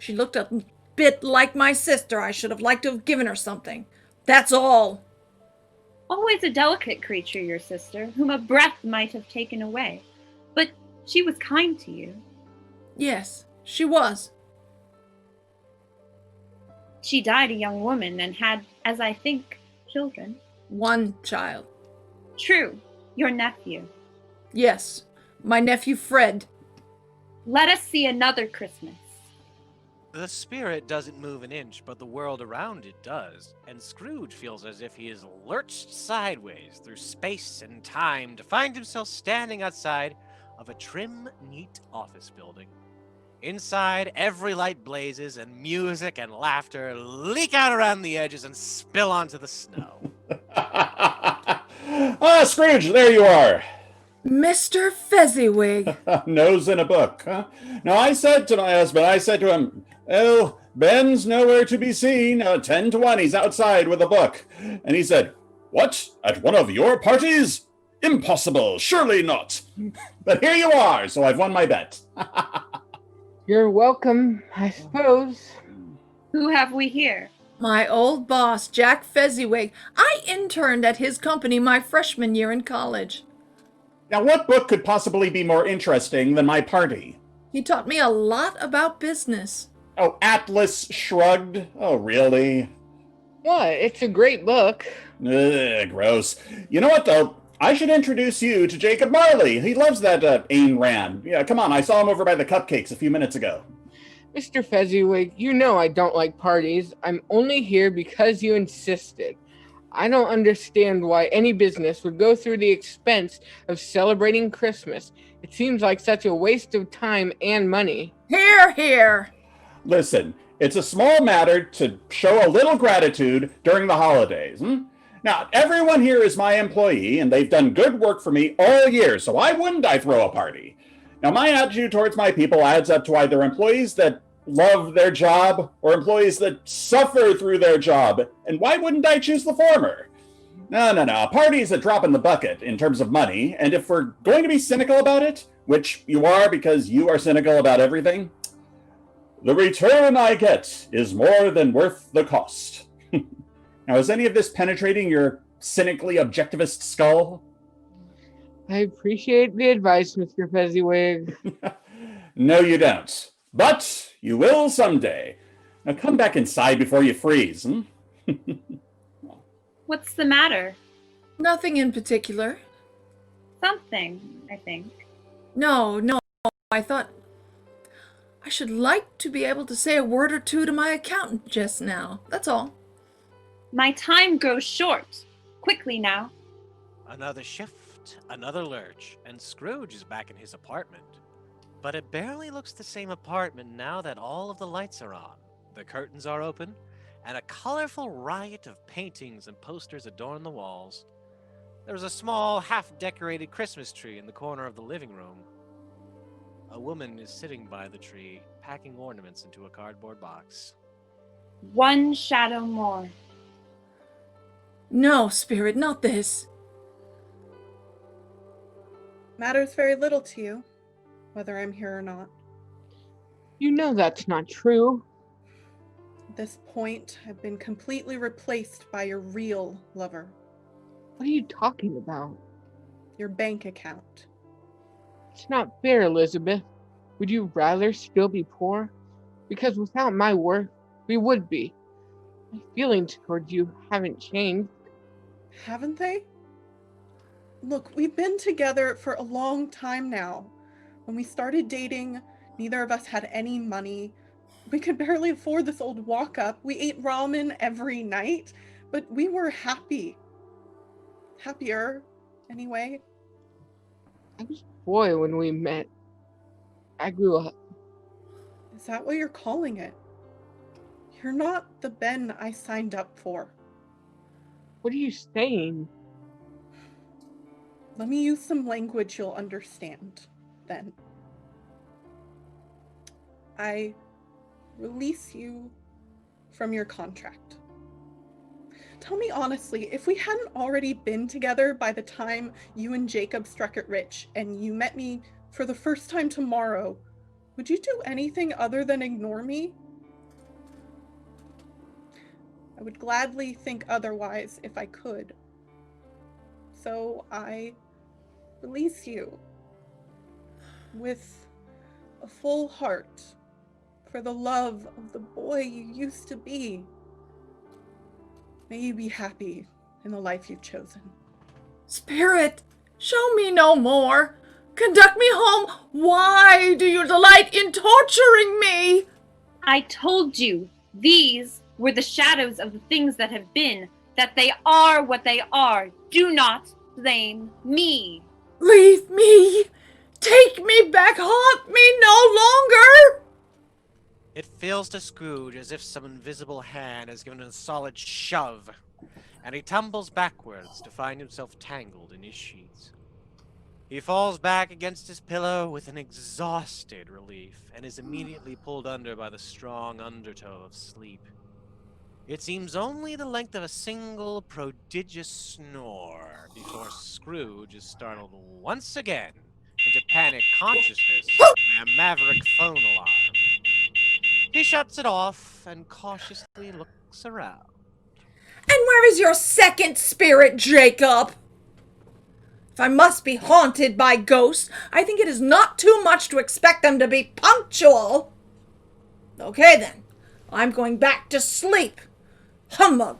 looked a bit like my sister. I should have liked to have given her something. That's all. Always a delicate creature, your sister, whom a breath might have taken away. But she was kind to you. Yes, she was. She died a young woman and had, as I think, children. One child. True, your nephew. Yes, my nephew Fred. Let us see another Christmas. The spirit doesn't move an inch, but the world around it does, and Scrooge feels as if he is lurched sideways through space and time to find himself standing outside of a trim, neat office building. Inside, every light blazes, and music and laughter leak out around the edges and spill onto the snow. Ah, Scrooge, there you are. Mr. Fezziwig. Nose in a book, huh? Now, I said to my husband, him, oh, Ben's nowhere to be seen. 10-1, he's outside with a book. And he said, what? At one of your parties? Impossible, surely not. But here you are, so I've won my bet. You're welcome, I suppose. Who have we here? My old boss, Jack Fezziwig. I interned at his company my freshman year in college. Now, what book could possibly be more interesting than my party? He taught me a lot about business. Oh, Atlas Shrugged? Oh, really? What? It's a great book. Ugh, gross. You know what, though? I should introduce you to Jacob Marley. He loves that Ayn Rand. Yeah, come on, I saw him over by the cupcakes a few minutes ago. Mr. Fezziwig, you know I don't like parties. I'm only here because you insisted. I don't understand why any business would go through the expense of celebrating Christmas. It seems like such a waste of time and money. Hear, hear. Listen, it's a small matter to show a little gratitude during the holidays. Now, everyone here is my employee, and they've done good work for me all year, so why wouldn't I throw a party? Now, my attitude towards my people adds up to either employees that love their job or employees that suffer through their job. And why wouldn't I choose the former? No. A party is a drop in the bucket in terms of money. And if we're going to be cynical about it, which you are because you are cynical about everything, the return I get is more than worth the cost. Now, is any of this penetrating your cynically objectivist skull? I appreciate the advice, Mr. Fezziwig. No, you don't. But you will someday. Now come back inside before you freeze. What's the matter? Nothing in particular. Something, I think. No. I thought I should like to be able to say a word or two to my accountant just now. That's all. My time grows short. Quickly now. Another shift, another lurch, and Scrooge is back in his apartment. But it barely looks the same apartment now that all of the lights are on, the curtains are open, and a colorful riot of paintings and posters adorn the walls. There's a small, half-decorated Christmas tree in the corner of the living room. A woman is sitting by the tree, packing ornaments into a cardboard box. One shadow more. No, Spirit, not this. Matters very little to you, whether I'm here or not. You know that's not true. At this point, I've been completely replaced by your real lover. What are you talking about? Your bank account. It's not fair, Elizabeth. Would you rather still be poor? Because without my work, we would be. My feelings towards you haven't changed. Haven't they? Look, we've been together for a long time now. When we started dating, neither of us had any money. We could barely afford this old walk-up. We ate ramen every night, but we were happy. Happier, anyway. I was a boy when we met. I grew up. Is that what you're calling it? You're not the Ben I signed up for. What are you saying? Let me use some language you'll understand, then. I release you from your contract. Tell me honestly, if we hadn't already been together by the time you and Jacob struck it rich and you met me for the first time tomorrow, would you do anything other than ignore me? I would gladly think otherwise if I could. So I release you with a full heart for the love of the boy you used to be. May you be happy in the life you've chosen. Spirit, show me no more. Conduct me home. Why do you delight in torturing me? I told you, these were the shadows of the things that have been, that they are what they are. Do not blame me. Leave me. Take me back. Haunt me no longer. It feels to Scrooge as if some invisible hand has given him a solid shove, and he tumbles backwards to find himself tangled in his sheets. He falls back against his pillow with an exhausted relief, and is immediately pulled under by the strong undertow of sleep. It seems only the length of a single prodigious snore before Scrooge is startled once again into panic consciousness by a maverick phone alarm. He shuts it off and cautiously looks around. And where is your second spirit, Jacob? If I must be haunted by ghosts, I think it is not too much to expect them to be punctual. Okay then, I'm going back to sleep. Humbug.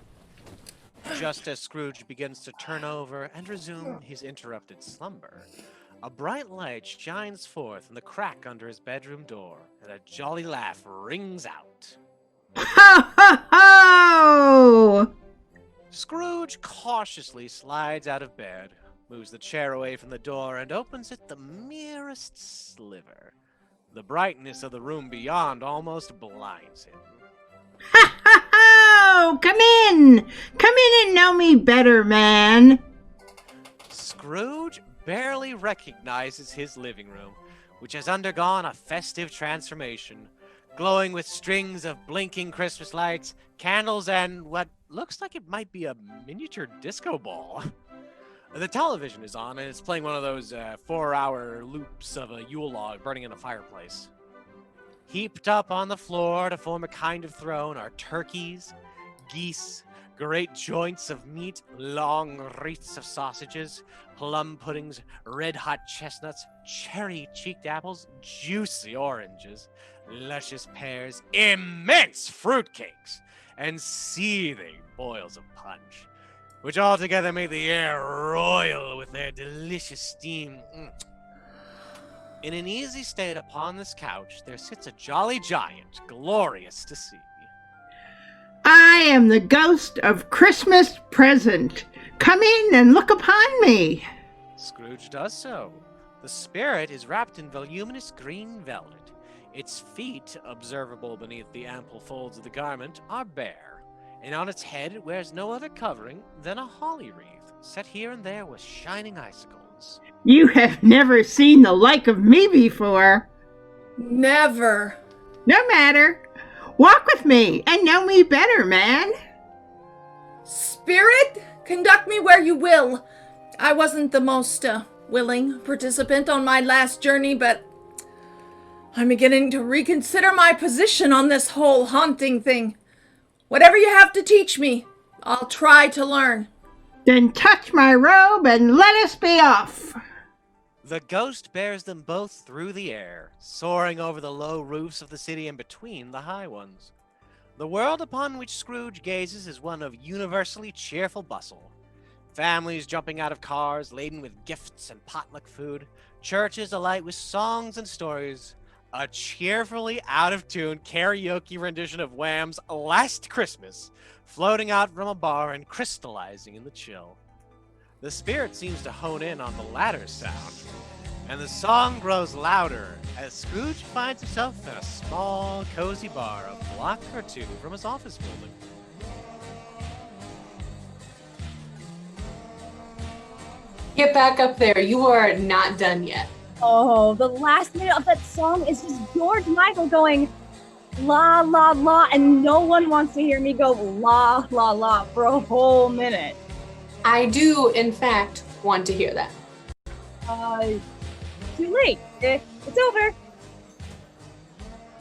Just as Scrooge begins to turn over and resume his interrupted slumber, a bright light shines forth in the crack under his bedroom door, and a jolly laugh rings out. Ho, ho, ho! Scrooge cautiously slides out of bed, moves the chair away from the door, and opens it the merest sliver. The brightness of the room beyond almost blinds him. Ha, ha, ho! Come in! Come in and know me better, man! Scrooge barely recognizes his living room, which has undergone a festive transformation, glowing with strings of blinking Christmas lights, candles, and what looks like it might be a miniature disco ball. The television is on, and it's playing one of those 4-hour loops of a Yule log burning in a fireplace. Heaped up on the floor to form a kind of throne are turkeys, geese, great joints of meat, long wreaths of sausages, plum puddings, red-hot chestnuts, cherry-cheeked apples, juicy oranges, luscious pears, immense fruitcakes, and seething boils of punch, which altogether make the air royal with their delicious steam. In an easy state upon this couch, there sits a jolly giant, glorious to see. I am the ghost of Christmas present. Come in and look upon me. Scrooge does so. The spirit is wrapped in voluminous green velvet. Its feet, observable beneath the ample folds of the garment, are bare, and on its head it wears no other covering than a holly wreath, set here and there with shining icicles. You have never seen the like of me before. Never. No matter. Walk with me and know me better, man. Spirit, conduct me where you will. I wasn't the most willing participant on my last journey, but I'm beginning to reconsider my position on this whole haunting thing. Whatever you have to teach me, I'll try to learn. Then touch my robe and let us be off. The ghost bears them both through the air, soaring over the low roofs of the city and between the high ones. The world upon which Scrooge gazes is one of universally cheerful bustle. Families jumping out of cars laden with gifts and potluck food, churches alight with songs and stories, a cheerfully out-of-tune karaoke rendition of Wham's Last Christmas floating out from a bar and crystallizing in the chill. The spirit seems to hone in on the latter sound, and the song grows louder as Scrooge finds himself in a small, cozy bar a block or two from his office building. Get back up there. You are not done yet. Oh, the last minute of that song is just George Michael going la la la, and no one wants to hear me go la la la for a whole minute. I do, in fact, want to hear that. Too late. It's over.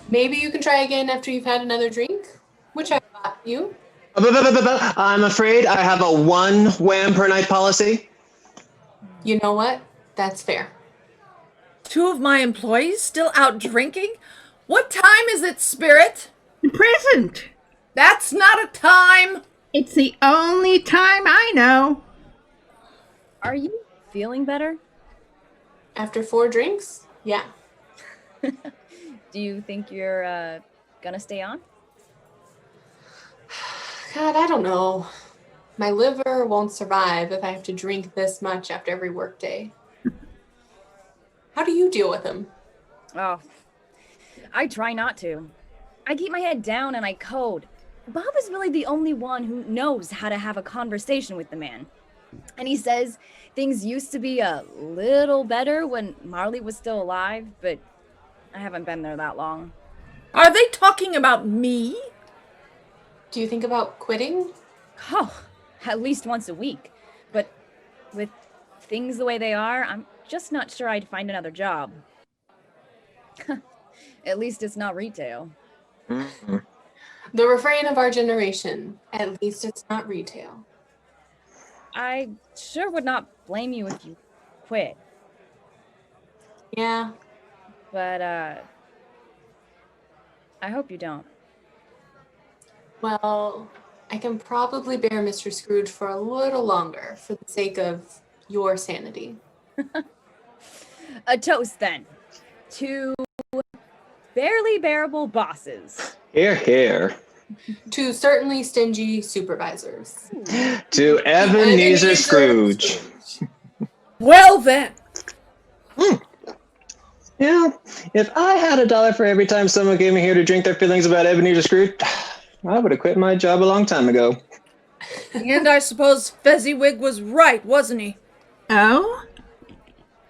Maybe you can try again after you've had another drink, which I bought you. I'm afraid I have a one wham per night policy. You know what? That's fair. 2 of my employees still out drinking? What time is it, Spirit? The present. That's not a time. It's the only time I know. Are you feeling better? After 4 drinks? Yeah. Do you think you're gonna stay on? God, I don't know. My liver won't survive if I have to drink this much after every workday. How do you deal with them? Oh, I try not to. I keep my head down and I code. Bob is really the only one who knows how to have a conversation with the man. And he says things used to be a little better when Marley was still alive, but I haven't been there that long. Are they talking about me? Do you think about quitting? Oh, at least once a week. But with things the way they are, I'm just not sure I'd find another job. At least it's not retail. Mm-hmm. The refrain of our generation. At least it's not retail. I sure would not blame you if you quit. Yeah. But, I hope you don't. Well, I can probably bear Mr. Scrooge for a little longer for the sake of your sanity. A toast, then, to barely bearable bosses. Here, here. To certainly stingy supervisors. To Ebenezer Scrooge. Well, then. Yeah, if I had $1 for every time someone came in here to drink their feelings about Ebenezer Scrooge, I would have quit my job a long time ago. And I suppose Fezziwig was right, wasn't he? Oh?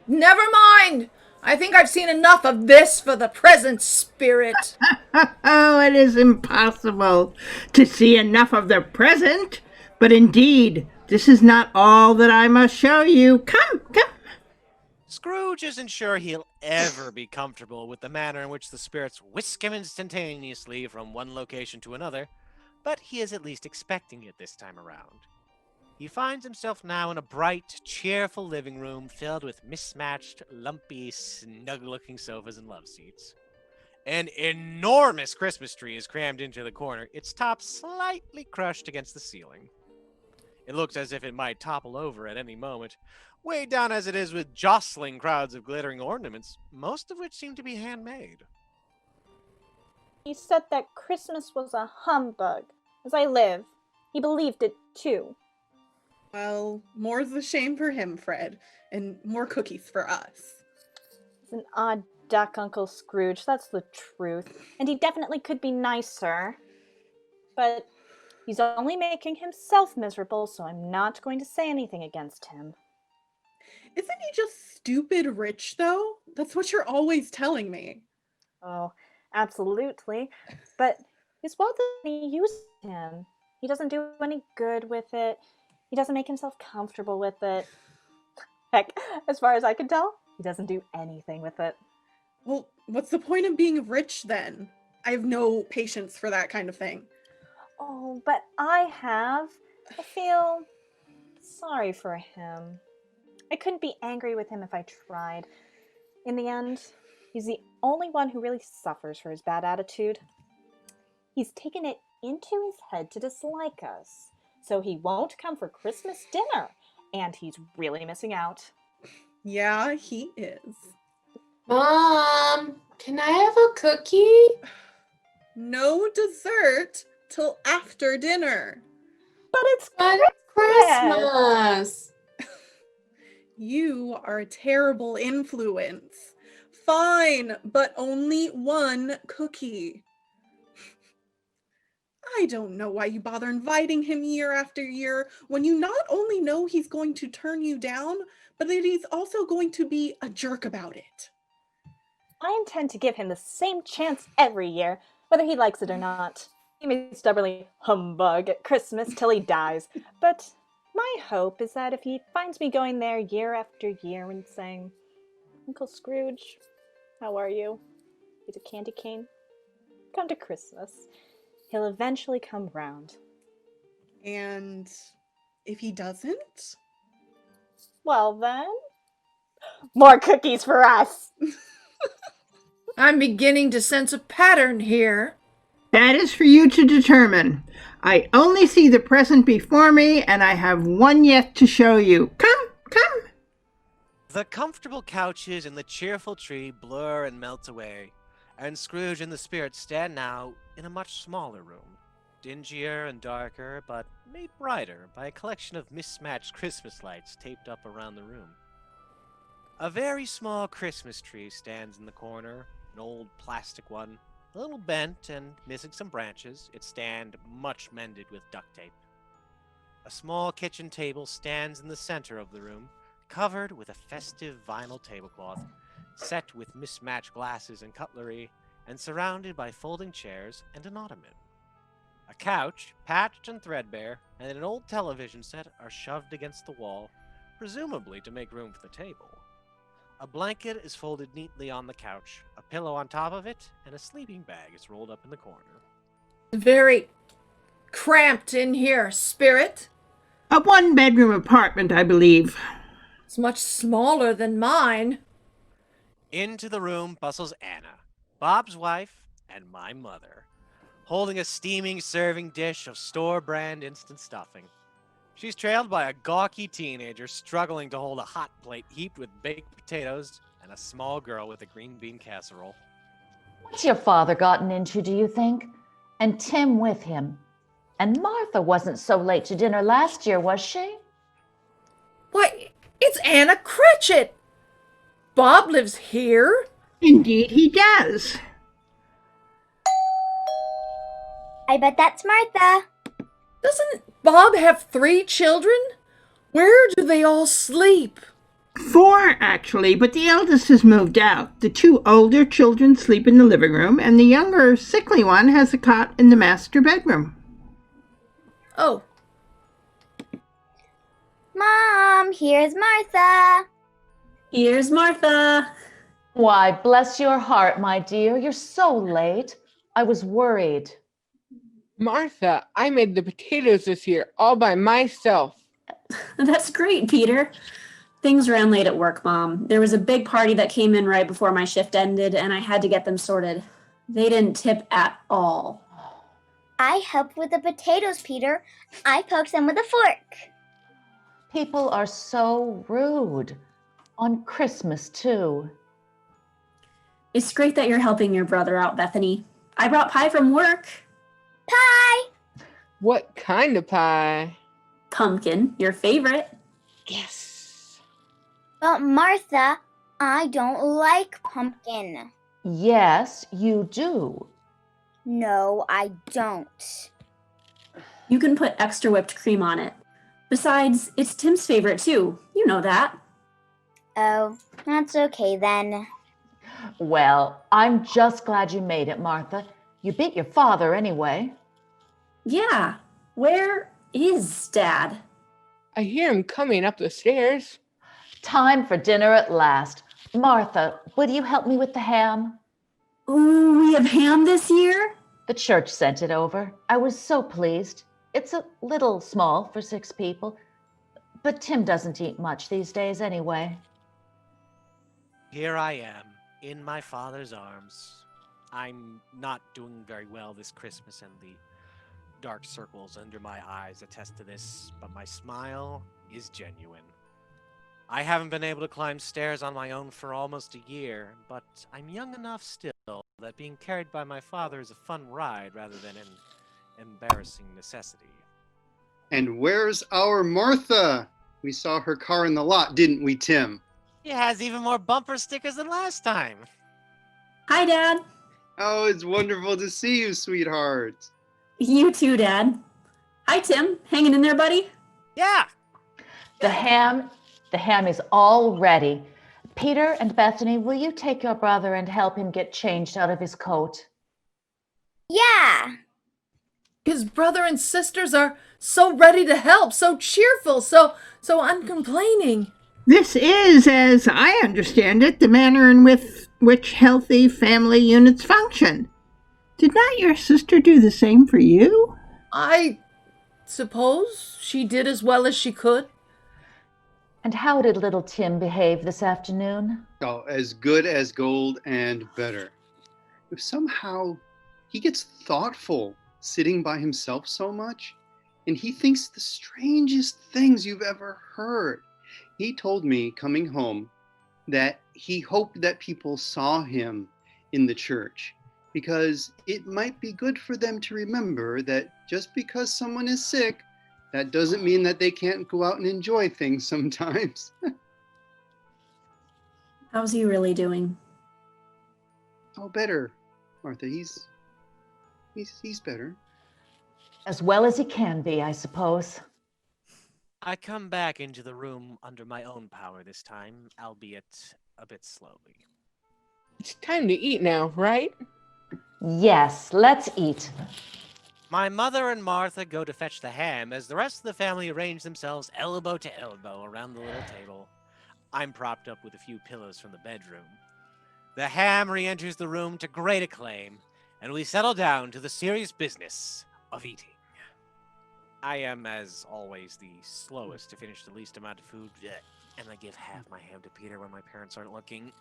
Never mind. I think I've seen enough of this for the present, Spirit. Oh, it is impossible to see enough of the present. But indeed, this is not all that I must show you. Come, come. Scrooge isn't sure he'll ever be comfortable with the manner in which the spirits whisk him instantaneously from one location to another, but he is at least expecting it this time around. He finds himself now in a bright, cheerful living room filled with mismatched, lumpy, snug-looking sofas and love seats. An enormous Christmas tree is crammed into the corner, its top slightly crushed against the ceiling. It looks as if it might topple over at any moment, weighed down as it is with jostling crowds of glittering ornaments, most of which seem to be handmade. He said that Christmas was a humbug. As I live, he believed it too. Well, more's the shame for him, Fred, and more cookies for us. He's an odd duck, Uncle Scrooge, that's the truth. And he definitely could be nicer. But he's only making himself miserable, so I'm not going to say anything against him. Isn't he just stupid rich, though? That's what you're always telling me. Oh, absolutely. But his wealth doesn't use him. He doesn't do any good with it. He doesn't make himself comfortable with it. Heck, as far as I can tell, he doesn't do anything with it. Well, what's the point of being rich, then? I have no patience for that kind of thing. Oh, but I have. I feel sorry for him. I couldn't be angry with him if I tried. In the end, he's the only one who really suffers for his bad attitude. He's taken it into his head to dislike us. So he won't come for Christmas dinner, and he's really missing out. Yeah, he is. Mom, can I have a cookie? No dessert till after dinner. But it's Christmas. You are a terrible influence. Fine, but only one cookie. I don't know why you bother inviting him year after year when you not only know he's going to turn you down, but that he's also going to be a jerk about it. I intend to give him the same chance every year, whether he likes it or not. He may stubbornly humbug at Christmas till he dies, but my hope is that if he finds me going there year after year and saying, "Uncle Scrooge, how are you? Eat a candy cane? Come to Christmas," he'll eventually come round. And if he doesn't? Well then, more cookies for us! I'm beginning to sense a pattern here. That is for you to determine. I only see the present before me, and I have one yet to show you. Come, come. The comfortable couches and the cheerful tree blur and melt away, and Scrooge and the spirit stand now in a much smaller room, dingier and darker, but made brighter by a collection of mismatched Christmas lights taped up around the room. A very small Christmas tree stands in the corner, an old plastic one, a little bent and missing some branches, its stand much mended with duct tape. A small kitchen table stands in the center of the room, covered with a festive vinyl tablecloth, set with mismatched glasses and cutlery, and surrounded by folding chairs and an ottoman. A couch, patched and threadbare, and an old television set are shoved against the wall, presumably to make room for the table. A blanket is folded neatly on the couch, a pillow on top of it, and a sleeping bag is rolled up in the corner. Very cramped in here, Spirit. A one-bedroom apartment, I believe. It's much smaller than mine. Into the room bustles Anna, Bob's wife, and my mother, holding a steaming serving dish of store-brand instant stuffing. She's trailed by a gawky teenager struggling to hold a hot plate heaped with baked potatoes and a small girl with a green bean casserole. What's your father gotten into, do you think? And Tim with him. And Martha wasn't so late to dinner last year, was she? Why, it's Anna Cratchit. Bob lives here. Indeed he does. I bet that's Martha. Doesn't Bob have 3 children? Where do they all sleep? 4, actually, but the eldest has moved out. The 2 older children sleep in the living room, and the younger, sickly one has a cot in the master bedroom. Oh. Mom, here's Martha. Here's Martha. Why, bless your heart, my dear. You're so late. I was worried. Martha, I made the potatoes this year all by myself. That's great, Peter. Things ran late at work, Mom. There was a big party that came in right before my shift ended, and I had to get them sorted. They didn't tip at all. I helped with the potatoes, Peter. I poked them with a fork. People are so rude. On Christmas, too. It's great that you're helping your brother out, Bethany. I brought pie from work. Pie! What kind of pie? Pumpkin, your favorite. Yes. But Martha, I don't like pumpkin. Yes, you do. No, I don't. You can put extra whipped cream on it. Besides, it's Tim's favorite too. You know that. Oh, that's okay then. Well, I'm just glad you made it, Martha. You beat your father anyway. Yeah. Where is Dad? I hear him coming up the stairs. Time for dinner at last. Martha, will you help me with the ham? Ooh, we have ham this year? The church sent it over. I was so pleased. It's a little small for 6 people, but Tim doesn't eat much these days anyway. Here I am, in my father's arms. I'm not doing very well this Christmas, and the dark circles under my eyes attest to this, but my smile is genuine. I haven't been able to climb stairs on my own for almost a year, but I'm young enough still that being carried by my father is a fun ride rather than an embarrassing necessity. And where's our Martha? We saw her car in the lot, didn't we, Tim? It has even more bumper stickers than last time. Hi, Dad. Oh, it's wonderful to see you, sweetheart. You too, Dad. Hi, Tim. Hanging in there, buddy? Yeah. The ham is all ready. Peter and Bethany, will you take your brother and help him get changed out of his coat? Yeah. His brother and sisters are so ready to help, so cheerful, so uncomplaining. This is, as I understand it, the manner in which healthy family units function. Did not your sister do the same for you? I suppose she did as well as she could. And how did little Tim behave this afternoon? Oh, as good as gold and better. If somehow he gets thoughtful sitting by himself so much, and he thinks the strangest things you've ever heard. He told me coming home that he hoped that people saw him in the church because it might be good for them to remember that just because someone is sick, that doesn't mean that they can't go out and enjoy things sometimes. How's he really doing? Oh, better, Martha. He's better. As well as he can be, I suppose. I come back into the room under my own power this time, albeit a bit slowly. It's time to eat now, right? Yes, let's eat. My mother and Martha go to fetch the ham as the rest of the family arrange themselves elbow to elbow around the little table. I'm propped up with a few pillows from the bedroom. The ham re-enters the room to great acclaim, and we settle down to the serious business of eating. I am, as always, the slowest to finish the least amount of food, and I give half my ham to Peter when my parents aren't looking.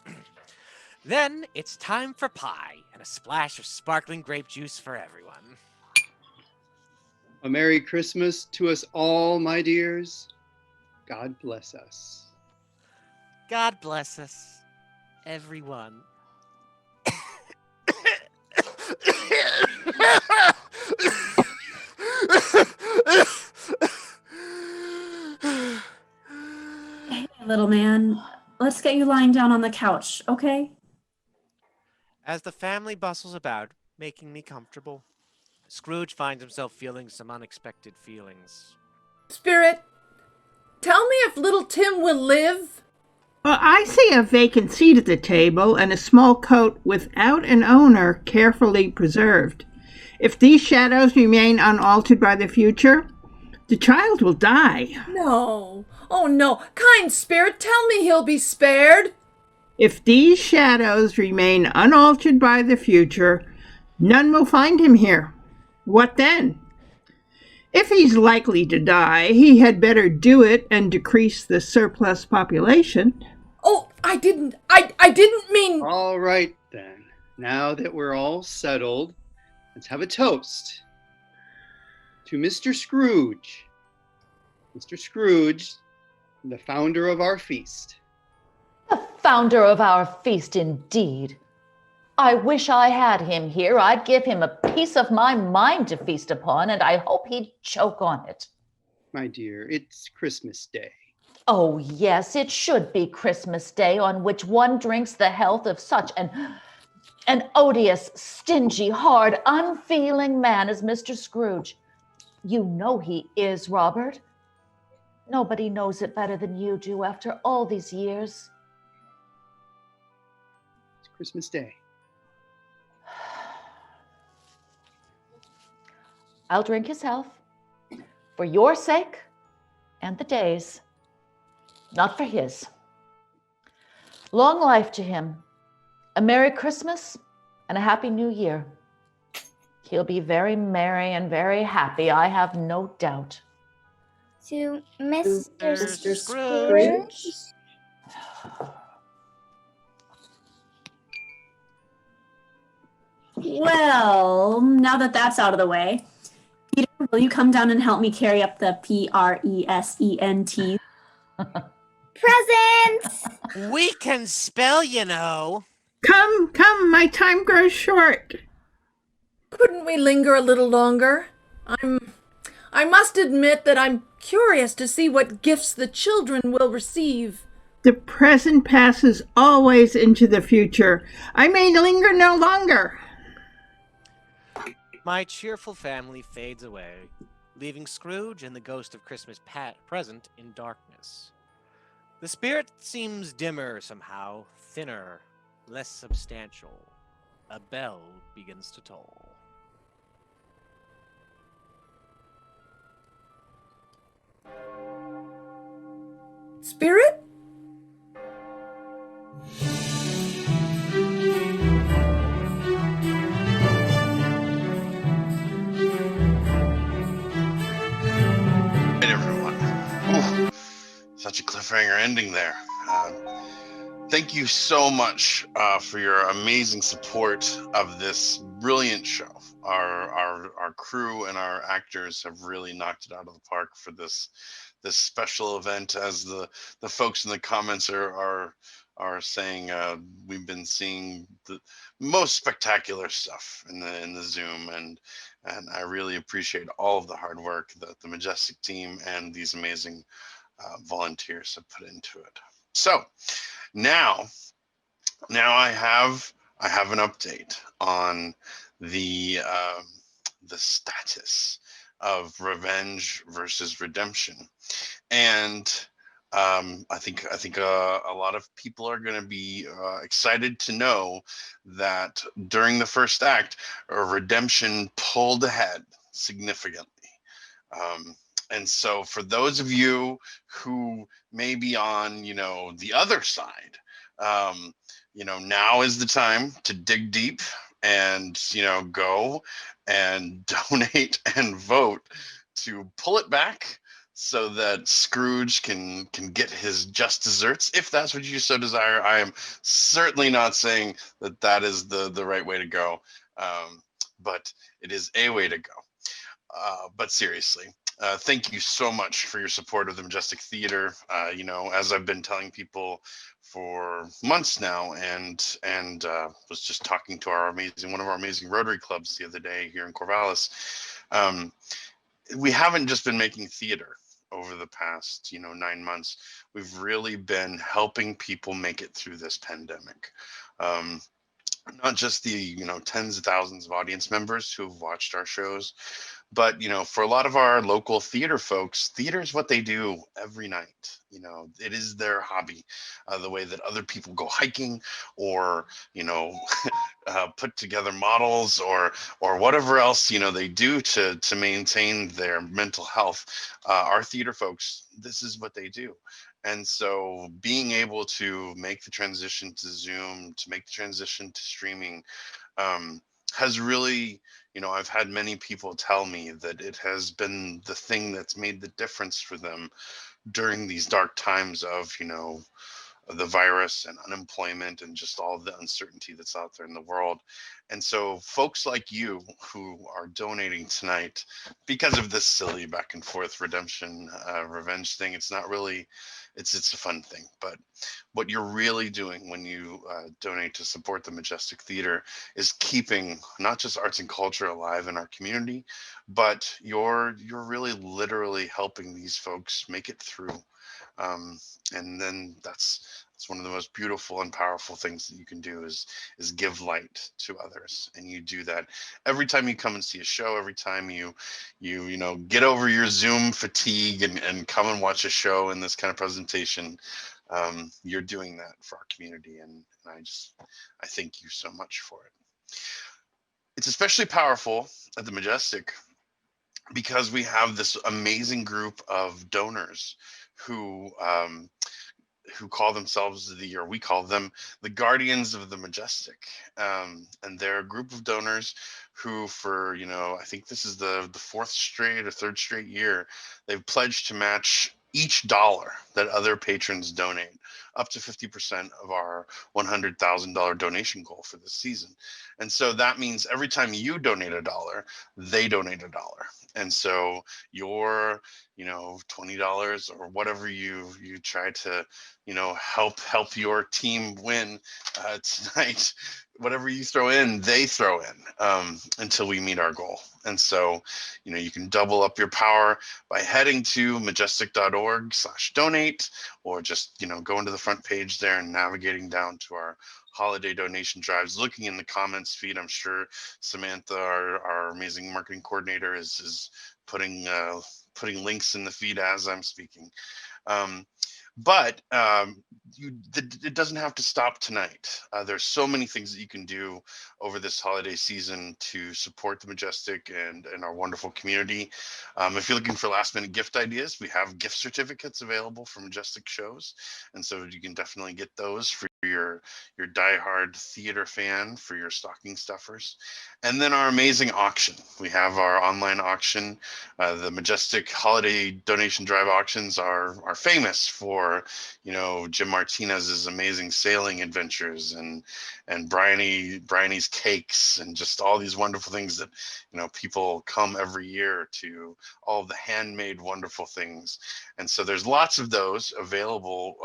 Then it's time for pie and a splash of sparkling grape juice for everyone. A Merry Christmas to us all, my dears. God bless us. God bless us, everyone. Hey, little man. Let's get you lying down on the couch, okay? As the family bustles about, making me comfortable, Scrooge finds himself feeling some unexpected feelings. Spirit, tell me if little Tim will live. Well, I see a vacant seat at the table and a small coat without an owner carefully preserved. If these shadows remain unaltered by the future, the child will die. No. Oh, no. Kind Spirit, tell me he'll be spared. If these shadows remain unaltered by the future, none will find him here. What then? If he's likely to die, he had better do it and decrease the surplus population. Oh, I didn't mean... All right, then. Now that we're all settled, let's have a toast to Mr. Scrooge. Mr. Scrooge, the founder of our feast. The founder of our feast, indeed. I wish I had him here. I'd give him a piece of my mind to feast upon, and I hope he'd choke on it. My dear, it's Christmas Day. Oh, yes, it should be Christmas Day, on which one drinks the health of such an odious, stingy, hard, unfeeling man as Mr. Scrooge. You know he is, Robert. Nobody knows it better than you do after all these years. It's Christmas Day. I'll drink his health for your sake and the day's, not for his. Long life to him, a Merry Christmas and a Happy New Year. He'll be very merry and very happy, I have no doubt. To Mr. Scrooge. Well, now that that's out of the way, Peter, Will you come down and help me carry up the PRESENT? Presents! We can spell, you know. Come, come, my time grows short. Couldn't we linger a little longer? I must admit that I'm curious to see what gifts the children will receive. The present passes always into the future. I may linger no longer. My cheerful family fades away, leaving Scrooge and the ghost of Christmas present in darkness. The spirit seems dimmer somehow, thinner, less substantial. A bell begins to toll. Spirit? Such a cliffhanger ending there. Thank you so much for your amazing support of this brilliant show. Our crew and our actors have really knocked it out of the park for this special event. As the folks in the comments are saying, we've been seeing the most spectacular stuff in the Zoom, and I really appreciate all of the hard work that the Majestic team and these amazing volunteers have put into it. So now I have an update on the status of revenge versus redemption, and I think a lot of people are going to be excited to know that during the first act, redemption pulled ahead significantly. And so for those of you who may be on, the other side, now is the time to dig deep and, go and donate and vote to pull it back so that Scrooge can get his just desserts, if that's what you so desire. I am certainly not saying that is the right way to go, but it is a way to go. But seriously, thank you so much for your support of the Majestic Theater. As I've been telling people for months now, and was just talking to one of our amazing Rotary clubs the other day here in Corvallis. We haven't just been making theater over the past 9 months. We've really been helping people make it through this pandemic. Not just the tens of thousands of audience members who've watched our shows, but for a lot of our local theater folks, theater is what they do every night. It is their hobby, the way that other people go hiking or put together models or whatever else they do to maintain their mental health. Our theater folks, this is what they do. And so being able to make the transition to Zoom, to make the transition to streaming, has really, I've had many people tell me that it has been the thing that's made the difference for them during these dark times of, the virus and unemployment and just all the uncertainty that's out there in the world. And so folks like you who are donating tonight, because of this silly back and forth redemption, revenge thing, it's not really, it's a fun thing. But what you're really doing when you donate to support the Majestic Theater is keeping not just arts and culture alive in our community, but you're really literally helping these folks make it through. And then that's one of the most beautiful and powerful things that you can do is give light to others. And you do that every time you come and see a show, every time you get over your Zoom fatigue and come and watch a show in this kind of presentation. You're doing that for our community, and I thank you so much for it. It's especially powerful at the Majestic because we have this amazing group of donors who call themselves we call them the Guardians of the Majestic. And they're a group of donors who for, I think this is the fourth straight or third straight year, they've pledged to match each dollar that other patrons donate up to 50% of our $100,000 donation goal for this season. And so that means every time you donate $1, they donate $1. And so your, $20 or whatever you try to, help your team win tonight, whatever you throw in, they throw in until we meet our goal. And so, you can double up your power by heading to majestic.org/donate, or just, going to the front page there and navigating down to our holiday donation drives, looking in the comments feed. I'm sure Samantha, our amazing marketing coordinator, is putting links in the feed as I'm speaking. But it doesn't have to stop tonight. There's so many things that you can do over this holiday season to support the Majestic and our wonderful community. If you're looking for last minute gift ideas, we have gift certificates available for Majestic shows. And so you can definitely get those for your diehard theater fan, for your stocking stuffers. And then our amazing auction. We have our online auction. The Majestic holiday donation drive auctions are famous for, Jim Martinez's amazing sailing adventures and Bryony's cakes and just all these wonderful things that, people come every year to, all of the handmade wonderful things. And so there's lots of those available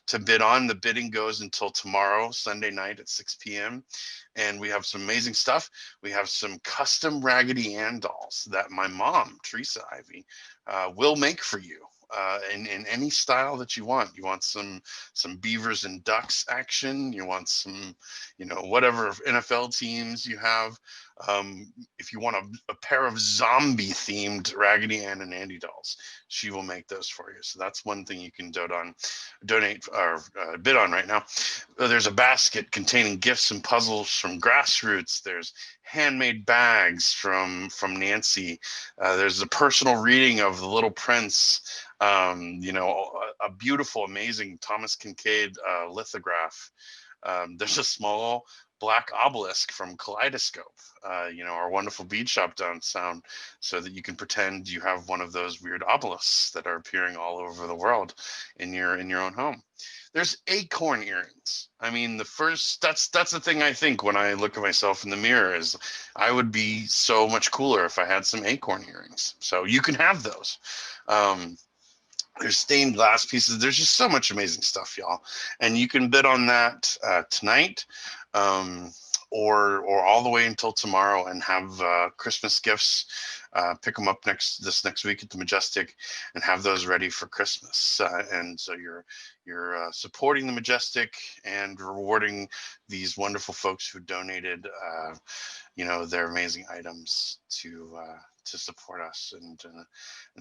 to bid on. The bidding goes until tomorrow, Sunday night at 6 p.m. And we have some amazing stuff. We have some custom Raggedy Ann dolls that my mom, Teresa Ivy, will make for you. In any style that you want. You want some beavers and ducks action. You want some, whatever NFL teams you have. If you want a pair of zombie themed Raggedy Ann and Andy dolls, she will make those for you. So that's one thing you can donate or bid on right now. There's a basket containing gifts and puzzles from Grassroots. There's handmade bags from Nancy. There's a personal reading of The Little Prince. A beautiful, amazing Thomas Kincaid lithograph. There's a small black obelisk from Kaleidoscope, our wonderful bead shop downtown, so that you can pretend you have one of those weird obelisks that are appearing all over the world in your own home. There's acorn earrings. I mean, that's the thing I think when I look at myself in the mirror is I would be so much cooler if I had some acorn earrings. So you can have those. There's stained glass pieces. There's just so much amazing stuff, y'all. And you can bid on that tonight or all the way until tomorrow and have Christmas gifts. Pick them up this next week at the Majestic and have those ready for Christmas. And so you're supporting the Majestic and rewarding these wonderful folks who donated, their amazing items to support us. And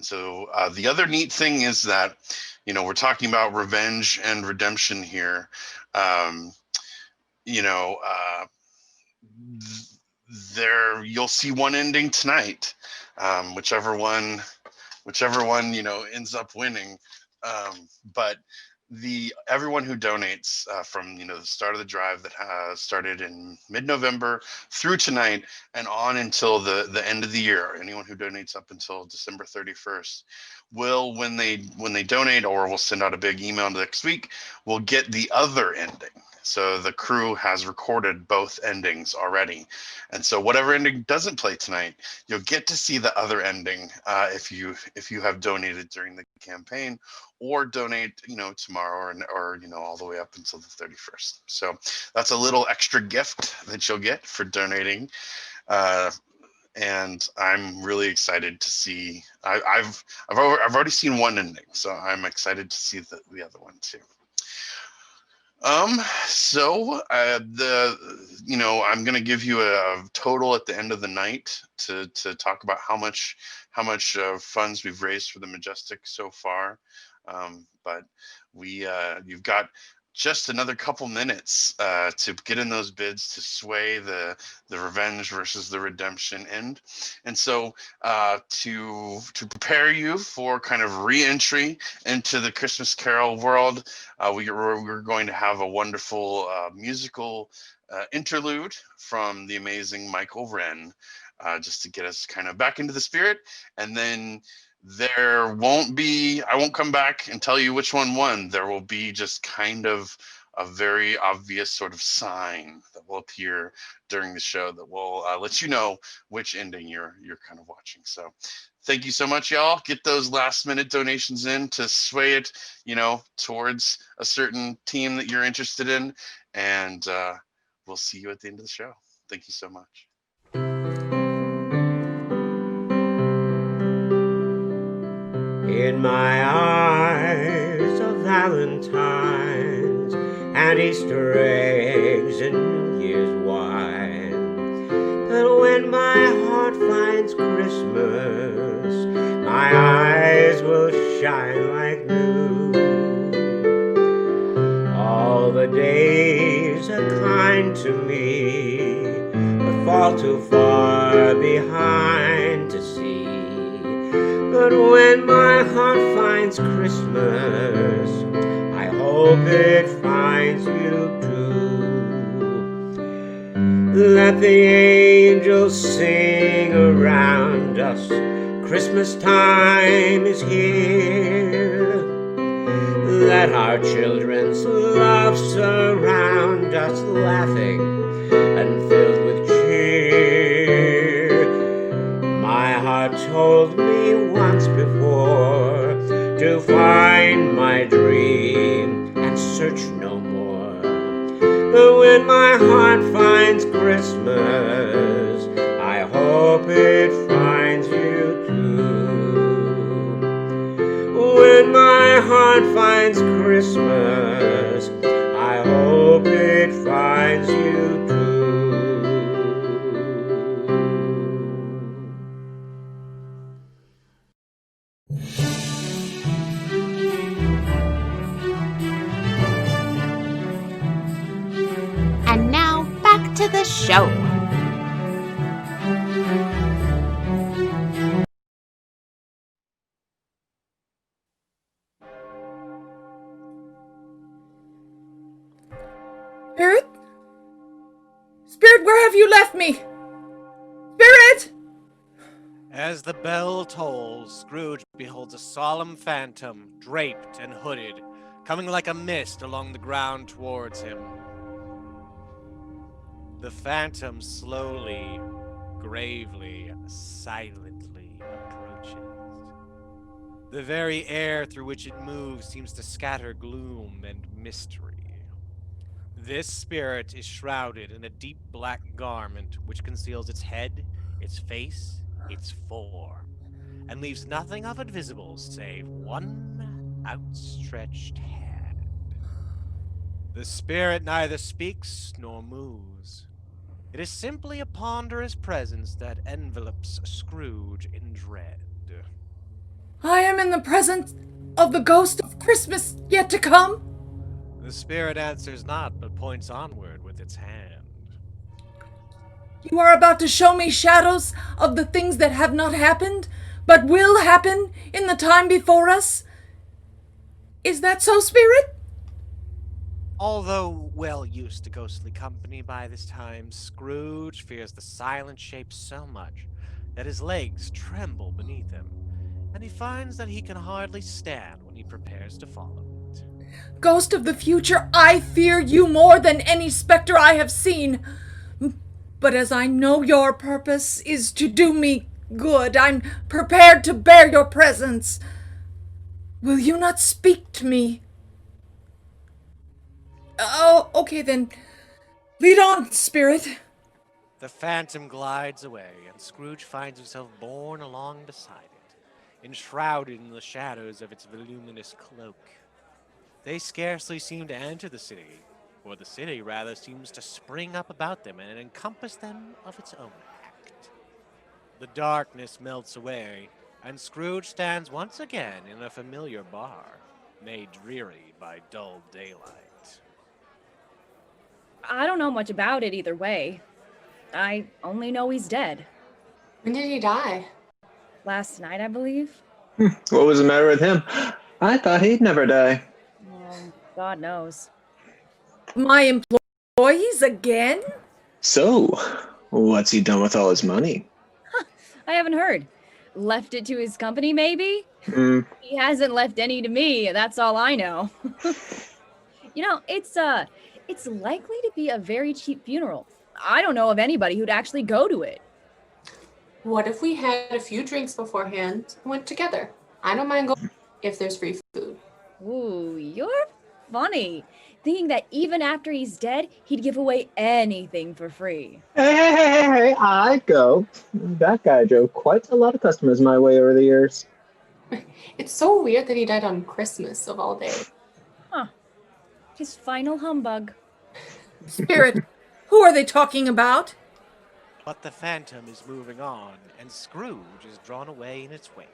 so the other neat thing is that, we're talking about revenge and redemption here. You'll see one ending tonight, whichever one ends up winning. But everyone who donates from the start of the drive that has started in mid-November through tonight and on until the end of the year, anyone who donates up until December 31st will, when they donate, or we'll send out a big email next week, will get the other ending. So the crew has recorded both endings already. And so whatever ending doesn't play tonight, you'll get to see the other ending if you have donated during the campaign, or donate, tomorrow or all the way up until the 31st. So that's a little extra gift that you'll get for donating. And I'm really excited to see, I've already seen one ending, so I'm excited to see the other one too. I'm going to give you a total at the end of the night to talk about how much funds we've raised for the Majestic so far. But you've got just another couple minutes to get in those bids to sway the revenge versus the redemption end. And so to prepare you for kind of re-entry into the Christmas Carol world, we're going to have a wonderful musical interlude from the amazing Michael Wren, just to get us kind of back into the spirit. And then I won't come back and tell you which one won. There will be just kind of a very obvious sort of sign that will appear during the show that will let you know which ending you're kind of watching. So thank you so much, y'all. Get those last minute donations in to sway it, towards a certain team that you're interested in. And we'll see you at the end of the show. Thank you so much. In my eyes of Valentine's and Easter eggs and New Year's wine, but when my heart finds Christmas, my eyes will shine like new. All the days are kind to me, but fall too far behind to see. But when my heart finds Christmas, I hope it finds you too. Let the angels sing around us, Christmas time is here. Let our children's love surround us, laughing and filled with cheer. My heart told me once before to find my dream and search no more. But when my heart finds Christmas, I hope it finds you too. When my heart finds Christmas, I hope it finds you too. And now, back to the show. Spirit? Spirit, where have you left me? Spirit! As the bell tolls, Scrooge beholds a solemn phantom, draped and hooded, coming like a mist along the ground towards him. The phantom slowly, gravely, silently approaches. The very air through which it moves seems to scatter gloom and mystery. This spirit is shrouded in a deep black garment which conceals its head, its face, its form, and leaves nothing of it visible save one outstretched hand. The spirit neither speaks nor moves. It is simply a ponderous presence that envelops Scrooge in dread. I am in the presence of the ghost of Christmas yet to come. The spirit answers not, but points onward with its hand. You are about to show me shadows of the things that have not happened, but will happen in the time before us? Is that so, Spirit? Although well used to ghostly company by this time, Scrooge fears the silent shape so much that his legs tremble beneath him, and he finds that he can hardly stand when he prepares to follow it. Ghost of the future, I fear you more than any specter I have seen. But as I know your purpose is to do me good, I'm prepared to bear your presence. Will you not speak to me? Oh, okay then. Lead on, Spirit. The phantom glides away, and Scrooge finds himself borne along beside it, enshrouded in the shadows of its voluminous cloak. They scarcely seem to enter the city, or the city rather seems to spring up about them and encompass them of its own act. The darkness melts away, and Scrooge stands once again in a familiar bar, made dreary by dull daylight. I don't know much about it either way. I only know he's dead. When did he die? Last night, I believe. What was the matter with him? I thought he'd never die. God knows. My employees again? So, what's he done with all his money? I haven't heard. left it to his company, maybe? He hasn't left any to me, that's all I know. You know, it's likely to be a very cheap funeral. I don't know of anybody who'd actually go to it. What if we had a few drinks beforehand and went together? I don't mind going if there's free food. Ooh, you're funny. Thinking that even after he's dead, he'd give away anything for free. Hey, I go. That guy drove quite a lot of customers my way over the years. It's so weird that he died on Christmas of all days. Huh. His final humbug. Spirit, who are they talking about? But the phantom is moving on, and Scrooge is drawn away in its wake.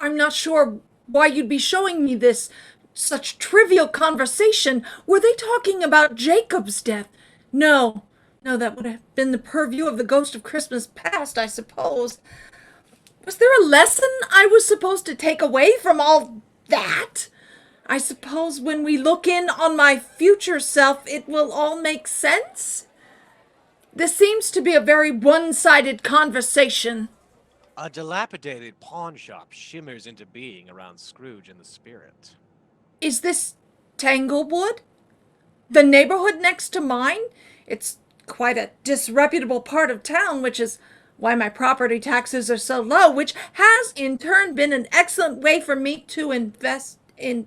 I'm not sure why you'd be showing me this such trivial conversation. Were they talking about Jacob's death? No, that would have been the purview of the ghost of Christmas past, I suppose. Was there a lesson I was supposed to take away from all that? I suppose when we look in on my future self, it will all make sense? This seems to be a very one-sided conversation. A dilapidated pawn shop shimmers into being around Scrooge and the spirit. Is this Tanglewood? The neighborhood next to mine? It's quite a disreputable part of town, which is why my property taxes are so low, which has in turn been an excellent way for me to invest in,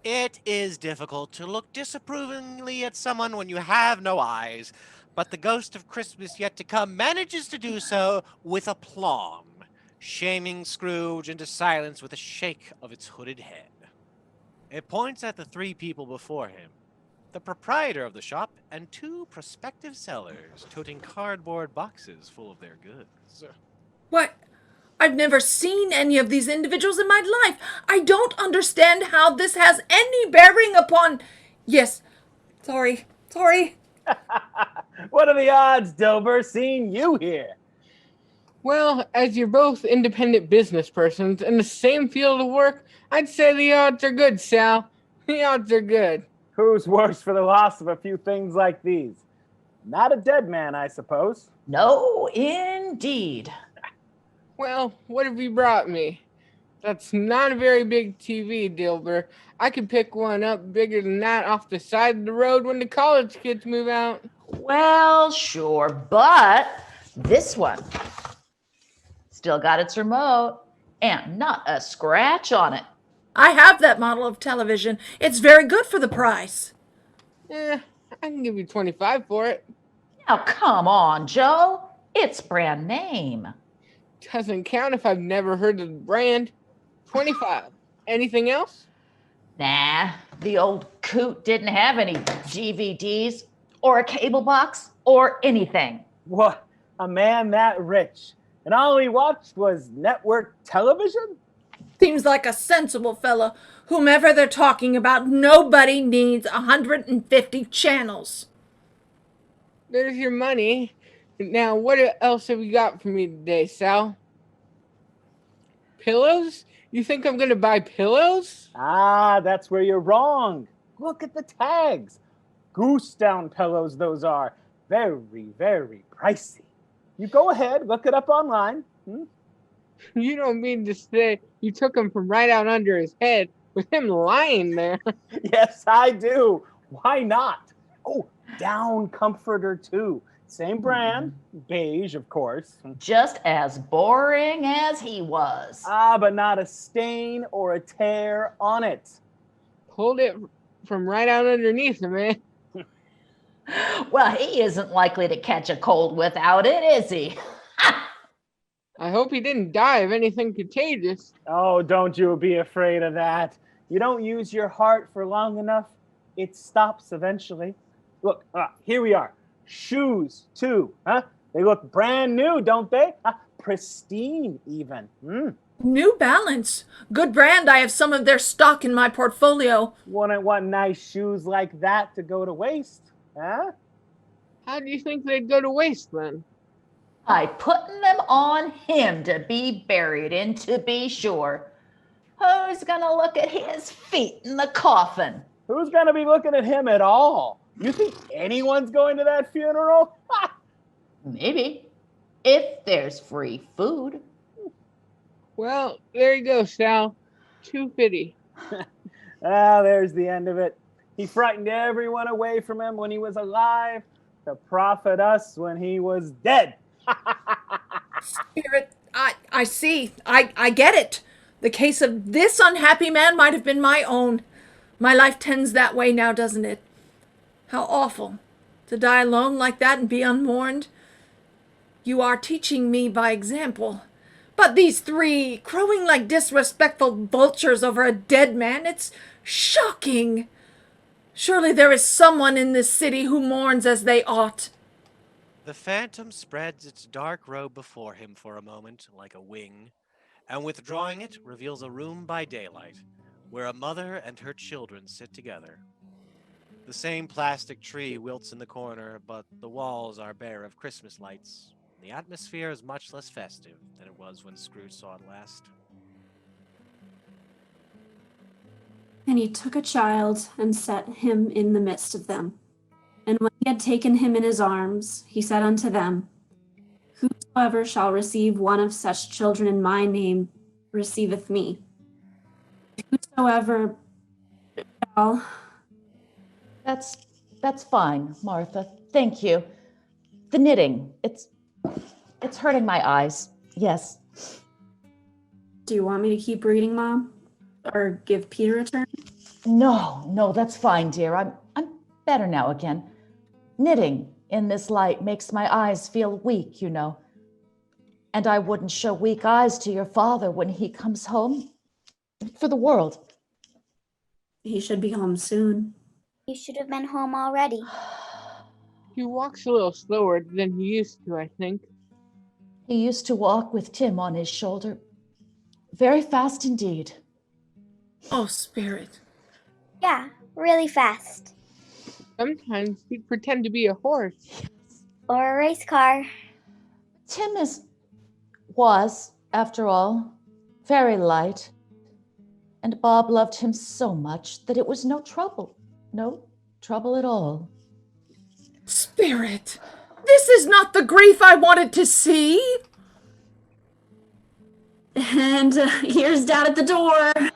It is difficult to look disapprovingly at someone when you have no eyes, but the ghost of Christmas yet to come manages to do so with aplomb, shaming Scrooge into silence with a shake of its hooded head. It points at the three people before him, the proprietor of the shop and two prospective sellers toting cardboard boxes full of their goods. What? I've never seen any of these individuals in my life. I don't understand how this has any bearing upon... Yes, sorry. What are the odds, Dilber, seeing you here? Well, as you're both independent business persons in the same field of work, I'd say the odds are good, Sal. The odds are good. Who's worse for the loss of a few things like these? Not a dead man, I suppose. No, indeed. Well, what have you brought me? That's not a very big TV, Dilber. I could pick one up bigger than that off the side of the road when the college kids move out. Well, sure, but this one still got its remote and not a scratch on it. I have that model of television. It's very good for the price. I can give you $25 for it. Now, come on, Joe. It's brand name. Doesn't count if I've never heard of the brand. $25. Anything else? Nah, the old coot didn't have any DVDs or a cable box or anything. What? A man that rich? And all he watched was network television? Seems like a sensible fellow. Whomever they're talking about, nobody needs 150 channels. There's your money. Now, what else have you got for me today, Sal? Pillows? You think I'm going to buy pillows? Ah, that's where you're wrong. Look at the tags. Goose down pillows those are. Very, very pricey. You go ahead, look it up online. You don't mean to say you took him from right out under his head with him lying there? Yes, I do. Why not? Oh, down comforter too. Same brand, beige, of course. Just as boring as he was. Ah, but not a stain or a tear on it. Pulled it from right out underneath him, man. Well, he isn't likely to catch a cold without it, is he? I hope he didn't die of anything contagious. Oh, don't you be afraid of that. You don't use your heart for long enough, it stops eventually. Look, here we are. Shoes, too, huh? They look brand new, don't they? Pristine, even. New Balance. Good brand. I have some of their stock in my portfolio. Wouldn't want nice shoes like that to go to waste, huh? How do you think they'd go to waste, then? By putting them on him to be buried in, to be sure. Who's gonna look at his feet in the coffin? Who's gonna be looking at him at all? You think anyone's going to that funeral? Maybe. If there's free food. Well, there you go, Sal. 250. Ah, there's the end of it. He frightened everyone away from him when he was alive to profit us when he was dead. Spirit, I see. I get it. The case of this unhappy man might have been my own. My life tends that way now, doesn't it? How awful to die alone like that and be unmourned. You are teaching me by example. But these three, crowing like disrespectful vultures over a dead man, it's shocking. Surely there is someone in this city who mourns as they ought. The phantom spreads its dark robe before him for a moment, like a wing, and withdrawing it, reveals a room by daylight, where a mother and her children sit together. The same plastic tree wilts in the corner, but the walls are bare of Christmas lights. The atmosphere is much less festive than it was when Scrooge saw it last. And he took a child and set him in the midst of them. And when he had taken him in his arms, he said unto them, Whosoever shall receive one of such children in my name receiveth me. Whosoever shall... That's fine, Martha. Thank you. The knitting, it's hurting my eyes. Yes. Do you want me to keep reading, Mom? Or give Peter a turn? No, that's fine, dear. I'm better now again. Knitting in this light makes my eyes feel weak, you know. And I wouldn't show weak eyes to your father when he comes home. For the world. He should be home soon. You should have been home already. He walks a little slower than he used to, I think. He used to walk with Tim on his shoulder. Very fast indeed. Oh, Spirit. Yeah, really fast. Sometimes he'd pretend to be a horse. Or a race car. Tim was, after all, very light. And Bob loved him so much that it was no trouble. No trouble at all. Spirit, this is not the grief I wanted to see. And here's Dad at the door.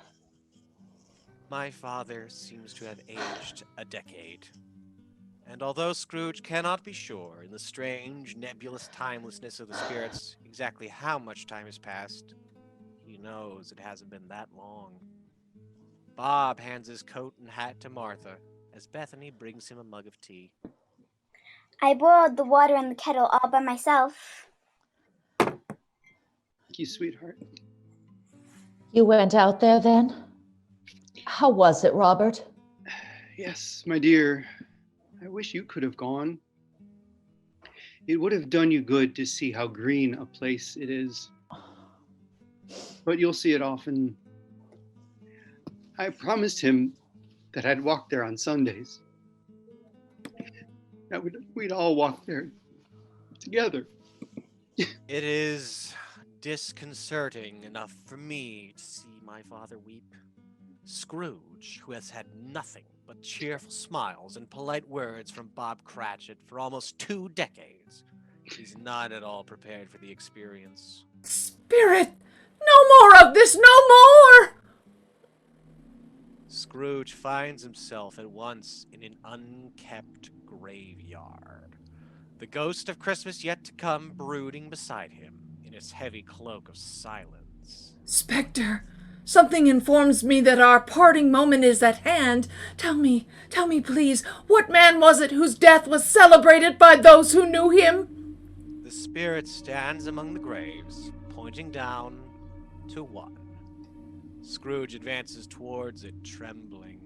My father seems to have aged a decade. And although Scrooge cannot be sure in the strange, nebulous timelessness of the spirits exactly how much time has passed, he knows it hasn't been that long. Bob hands his coat and hat to Martha as Bethany brings him a mug of tea. I boiled the water in the kettle all by myself. Thank you, sweetheart. You went out there then? How was it, Robert? Yes, my dear. I wish you could have gone. It would have done you good to see how green a place it is. But you'll see it often. I promised him that I'd walk there on Sundays. That we'd all walk there together. It is disconcerting enough for me to see my father weep. Scrooge, who has had nothing but cheerful smiles and polite words from Bob Cratchit for almost 2 decades, is not at all prepared for the experience. Spirit, no more of this, no more! Scrooge finds himself at once in an unkept graveyard. The ghost of Christmas yet to come brooding beside him in its heavy cloak of silence. Spectre, something informs me that our parting moment is at hand. Tell me, please, what man was it whose death was celebrated by those who knew him? The spirit stands among the graves, pointing down to one. Scrooge advances towards it, trembling.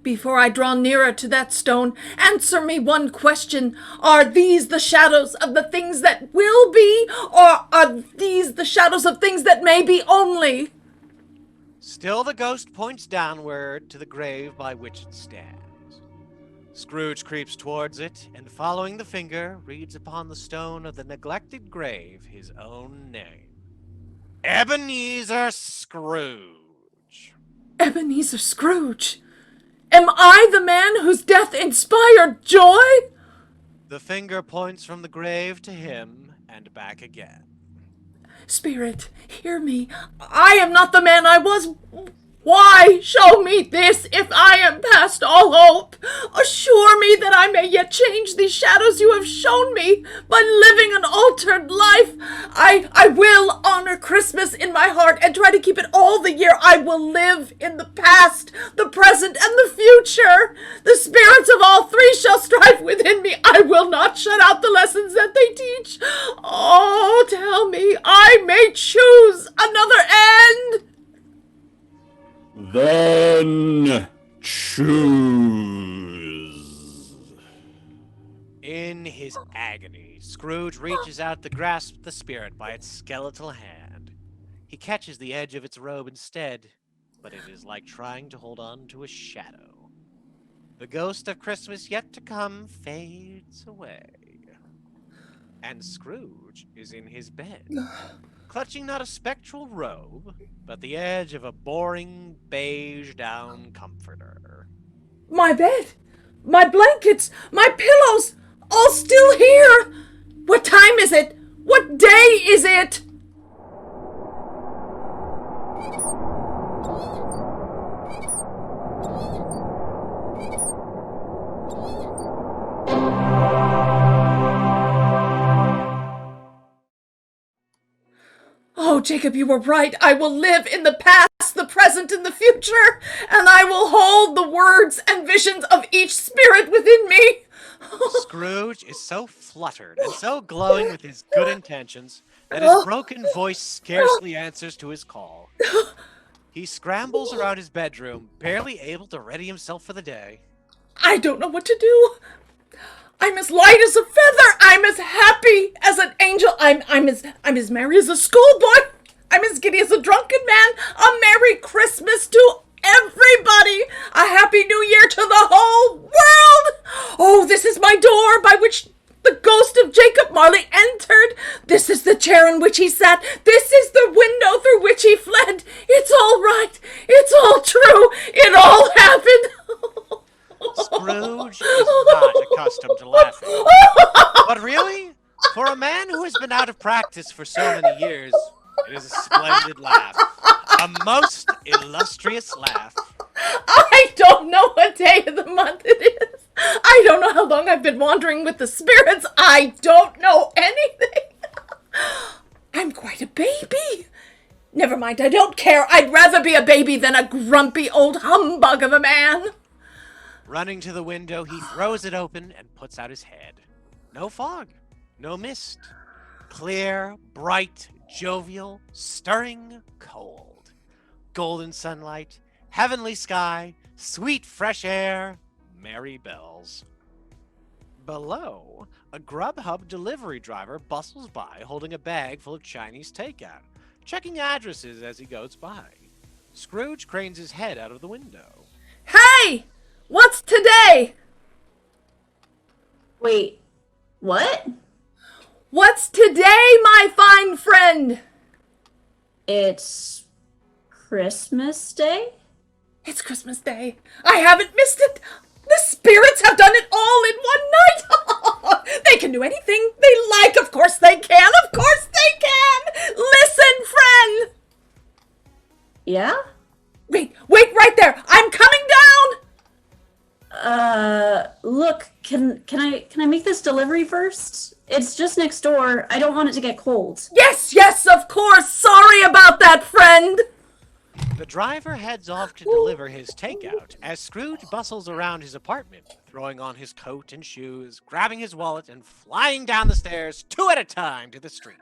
Before I draw nearer to that stone, answer me one question. Are these the shadows of the things that will be, or are these the shadows of things that may be only? Still the ghost points downward to the grave by which it stands. Scrooge creeps towards it, and following the finger, reads upon the stone of the neglected grave his own name. Ebenezer Scrooge. Ebenezer Scrooge? Am I the man whose death inspired joy? The finger points from the grave to him, and back again. Spirit, hear me. I am not the man I was. Why show me this if I am past all hope? Assure me that I may yet change these shadows you have shown me by living an altered life. I will honor Christmas in my heart and try to keep it all the year. I will live in the past, the present, and the future. The spirits of all three shall strive within me. I will not shut out the lessons that they teach. Oh, tell me I may choose another end. Then choose. In his agony, Scrooge reaches out to grasp the spirit by its skeletal hand. He catches the edge of its robe instead, but it is like trying to hold on to a shadow. The ghost of Christmas yet to come fades away. And Scrooge is in his bed, clutching not a spectral robe, but the edge of a boring beige down comforter. My bed, my blankets, my pillows, all still here. What time is it? What day is it? Oh, Jacob, you were right. I will live in the past, the present, and the future, and I will hold the words and visions of each spirit within me. Scrooge is so fluttered and so glowing with his good intentions that his broken voice scarcely answers to his call. He scrambles around his bedroom, barely able to ready himself for the day. I don't know what to do. I'm as light as a feather. I'm as happy as an angel. I'm as merry as a schoolboy. I'm as giddy as a drunken man. A Merry Christmas to everybody. A Happy New Year to the whole world. Oh, this is my door by which the ghost of Jacob Marley entered. This is the chair in which he sat. This is the window through which he fled. It's all right. It's all true. It all happened. Scrooge is not accustomed to laughing. But really, for a man who has been out of practice for so many years, it is a splendid laugh. A most illustrious laugh. I don't know what day of the month it is. I don't know how long I've been wandering with the spirits. I don't know anything. I'm quite a baby. Never mind, I don't care. I'd rather be a baby than a grumpy old humbug of a man. Running to the window, he throws it open and puts out his head. No fog, no mist. Clear, bright, jovial, stirring, cold. Golden sunlight, heavenly sky, sweet fresh air, merry bells. Below, a Grubhub delivery driver bustles by holding a bag full of Chinese takeout, checking addresses as he goes by. Scrooge cranes his head out of the window. Hey! What's today? Wait, what? What's today, my fine friend? It's Christmas Day? It's Christmas Day. I haven't missed it. The spirits have done it all in one night. They can do anything they like. Of course they can. Of course they can. Listen, friend. Yeah? Wait right there. I'm coming down. Look, can I make this delivery first? It's just next door. I don't want it to get cold. Yes, of course. Sorry about that, friend. The driver heads off to deliver his takeout as Scrooge bustles around his apartment, throwing on his coat and shoes, grabbing his wallet, and flying down the stairs, 2 at a time, to the street.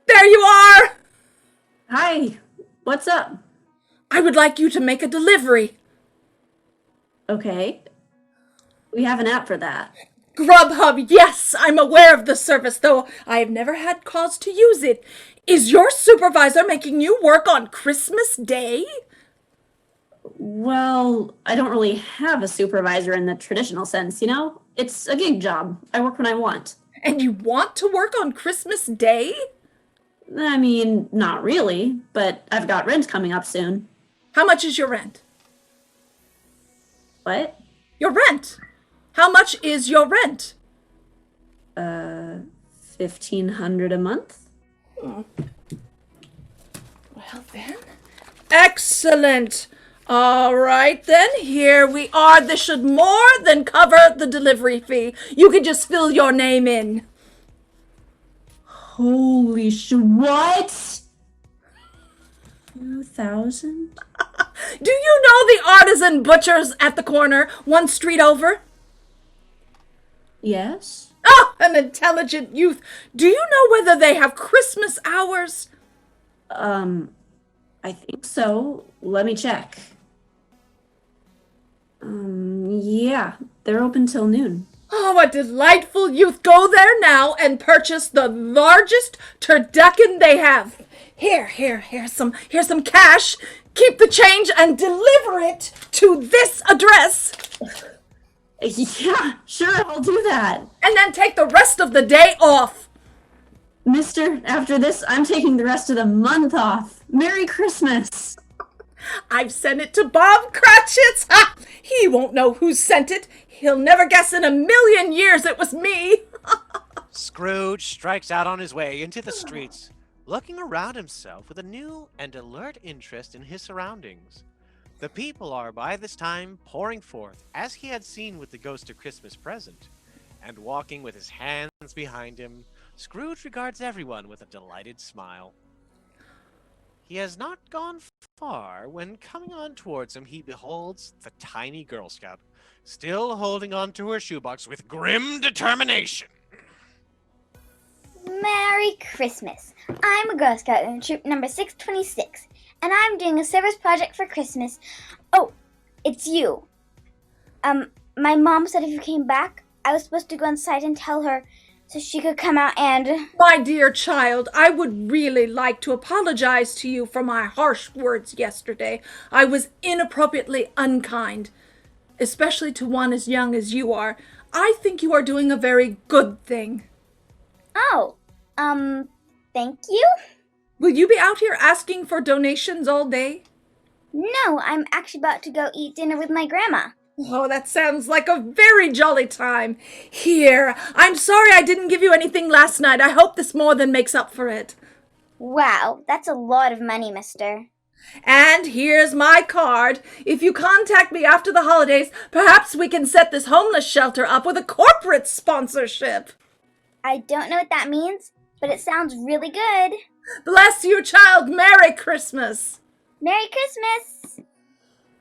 There you are. Hi, what's up? I would like you to make a delivery. Okay. We have an app for that. Grubhub, yes, I'm aware of the service, though I have never had cause to use it. Is your supervisor making you work on Christmas Day? Well, I don't really have a supervisor in the traditional sense, you know? It's a gig job. I work when I want. And you want to work on Christmas Day? I mean, not really, but I've got rent coming up soon. How much is your rent? What? Your rent. How much is your rent? $1,500 a month. Well then. Excellent. All right then, here we are. This should more than cover the delivery fee. You can just fill your name in. Holy what? 2,000? Do you know the artisan butchers at the corner, one street over? Yes. Oh, an intelligent youth. Do you know whether they have Christmas hours? I think so. Let me check. Yeah, they're open till noon. Oh, a delightful youth. Go there now and purchase the largest turducken they have. Here's some cash. Keep the change and deliver it to this address. Yeah, sure, I'll do that. And then take the rest of the day off. Mister, after this, I'm taking the rest of the month off. Merry Christmas. I've sent it to Bob Cratchit's. Ha! He won't know who sent it. He'll never guess in a million years it was me. Scrooge strikes out on his way into the streets, looking around himself with a new and alert interest in his surroundings. The people are by this time pouring forth, as he had seen with the Ghost of Christmas Present, and walking with his hands behind him, Scrooge regards everyone with a delighted smile. He has not gone far when, coming on towards him, he beholds the tiny Girl Scout, still holding on to her shoebox with grim determination. Merry Christmas. I'm a Girl Scout in troop number 626, and I'm doing a service project for Christmas. Oh, it's you. My mom said if you came back, I was supposed to go inside and tell her so she could come out and... My dear child, I would really like to apologize to you for my harsh words yesterday. I was inappropriately unkind, especially to one as young as you are. I think you are doing a very good thing. Oh, thank you? Will you be out here asking for donations all day? No, I'm actually about to go eat dinner with my grandma. Oh, that sounds like a very jolly time. Here, I'm sorry I didn't give you anything last night. I hope this more than makes up for it. Wow, that's a lot of money, mister. And here's my card. If you contact me after the holidays, perhaps we can set this homeless shelter up with a corporate sponsorship. I don't know what that means, but it sounds really good. Bless you, child. Merry Christmas. Merry Christmas.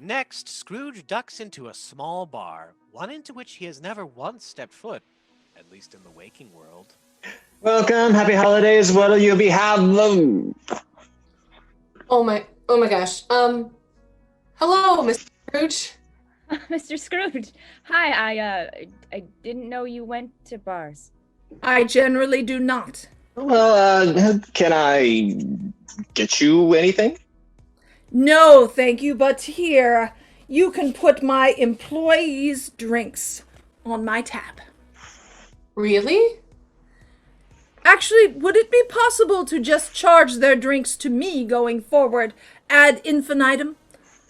Next, Scrooge ducks into a small bar, one into which he has never once stepped foot, at least in the waking world. Welcome, happy holidays. What'll you be having? Oh my gosh. Hello, Mr. Scrooge. Mr. Scrooge. Hi, I didn't know you went to bars. I generally do not. Well, can I get you anything? No, thank you, but here, you can put my employees' drinks on my tab. Really? Actually, would it be possible to just charge their drinks to me going forward, ad infinitum?